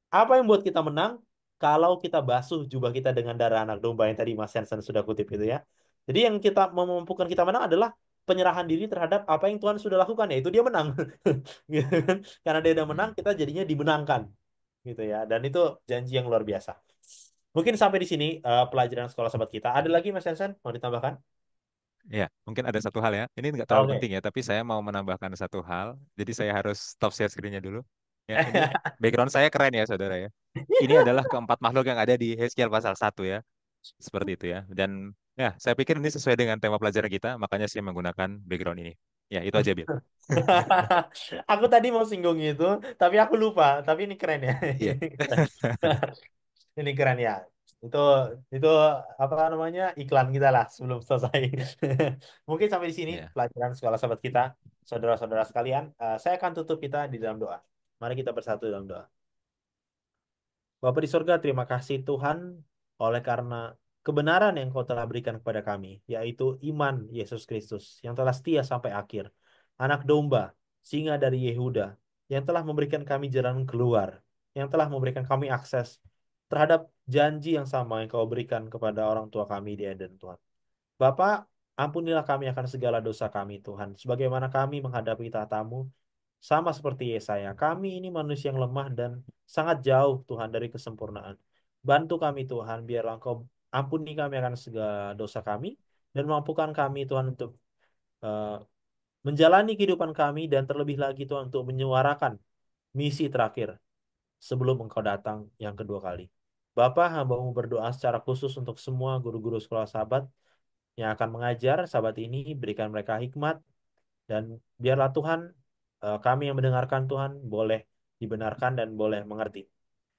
Apa yang buat kita menang? Kalau kita basuh jubah kita dengan darah anak domba yang tadi Mas Hansen sudah kutip itu ya. Jadi yang kita memampukan kita menang adalah penyerahan diri terhadap apa yang Tuhan sudah lakukan, yaitu dia menang. Gitu kan. Karena dia udah menang, hmm. kita jadinya dimenangkan gitu ya. Dan itu janji yang luar biasa. Mungkin sampai di sini pelajaran sekolah sahabat kita. Ada lagi Mas Hansen mau ditambahkan? Ya, mungkin ada satu hal ya. Ini nggak terlalu Oke. penting ya, tapi saya mau menambahkan satu hal. Jadi saya harus stop share screen-nya dulu. Ya, ini background saya keren ya, saudara ya. Ini adalah keempat makhluk yang ada di Hezkiel pasal 1 ya. Seperti itu ya. Dan ya, saya pikir ini sesuai dengan tema pelajaran kita, makanya saya menggunakan background ini. Ya, itu aja, Bill. Aku tadi mau singgung itu, tapi aku lupa. Tapi ini keren ya. Iya. Ini keren. Ini keren ya. Itu itu apa namanya iklan kita lah sebelum selesai. Mungkin sampai di sini Iya. pelajaran sekolah sahabat kita, saudara-saudara sekalian. Saya akan tutup kita di dalam doa. Mari kita bersatu dalam doa. Bapa di sorga, terima kasih Tuhan oleh karena kebenaran yang Kau telah berikan kepada kami, yaitu iman Yesus Kristus yang telah setia sampai akhir. Anak domba, singa dari Yehuda, yang telah memberikan kami jalan keluar, yang telah memberikan kami akses terhadap janji yang sama yang Kau berikan kepada orang tua kami di Eden, Tuhan. Bapak, ampunilah kami akan segala dosa kami, Tuhan. Sebagaimana kami menghadapi tatamu, sama seperti Yesaya, kami ini manusia yang lemah dan sangat jauh, Tuhan, dari kesempurnaan. Bantu kami, Tuhan, biarlah Engkau ampuni kami akan segala dosa kami, dan mampukan kami, Tuhan, untuk eh, menjalani kehidupan kami, dan terlebih lagi, Tuhan, untuk menyuarakan misi terakhir sebelum Engkau datang yang kedua kali. Bapak, hamba-Mu berdoa secara khusus untuk semua guru-guru sekolah sahabat yang akan mengajar sahabat ini, berikan mereka hikmat, dan biarlah Tuhan, kami yang mendengarkan Tuhan boleh dibenarkan dan boleh mengerti.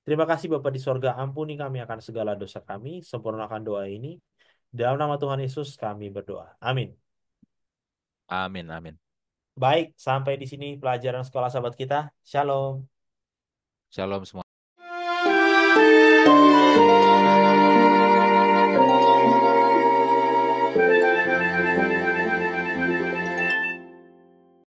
Terima kasih Bapa di sorga, ampuni kami akan segala dosa kami, sempurnakan doa ini. Dalam nama Tuhan Yesus kami berdoa. Amin. Amin, amin. Baik, sampai di sini pelajaran sekolah sahabat kita. Shalom. Shalom semua.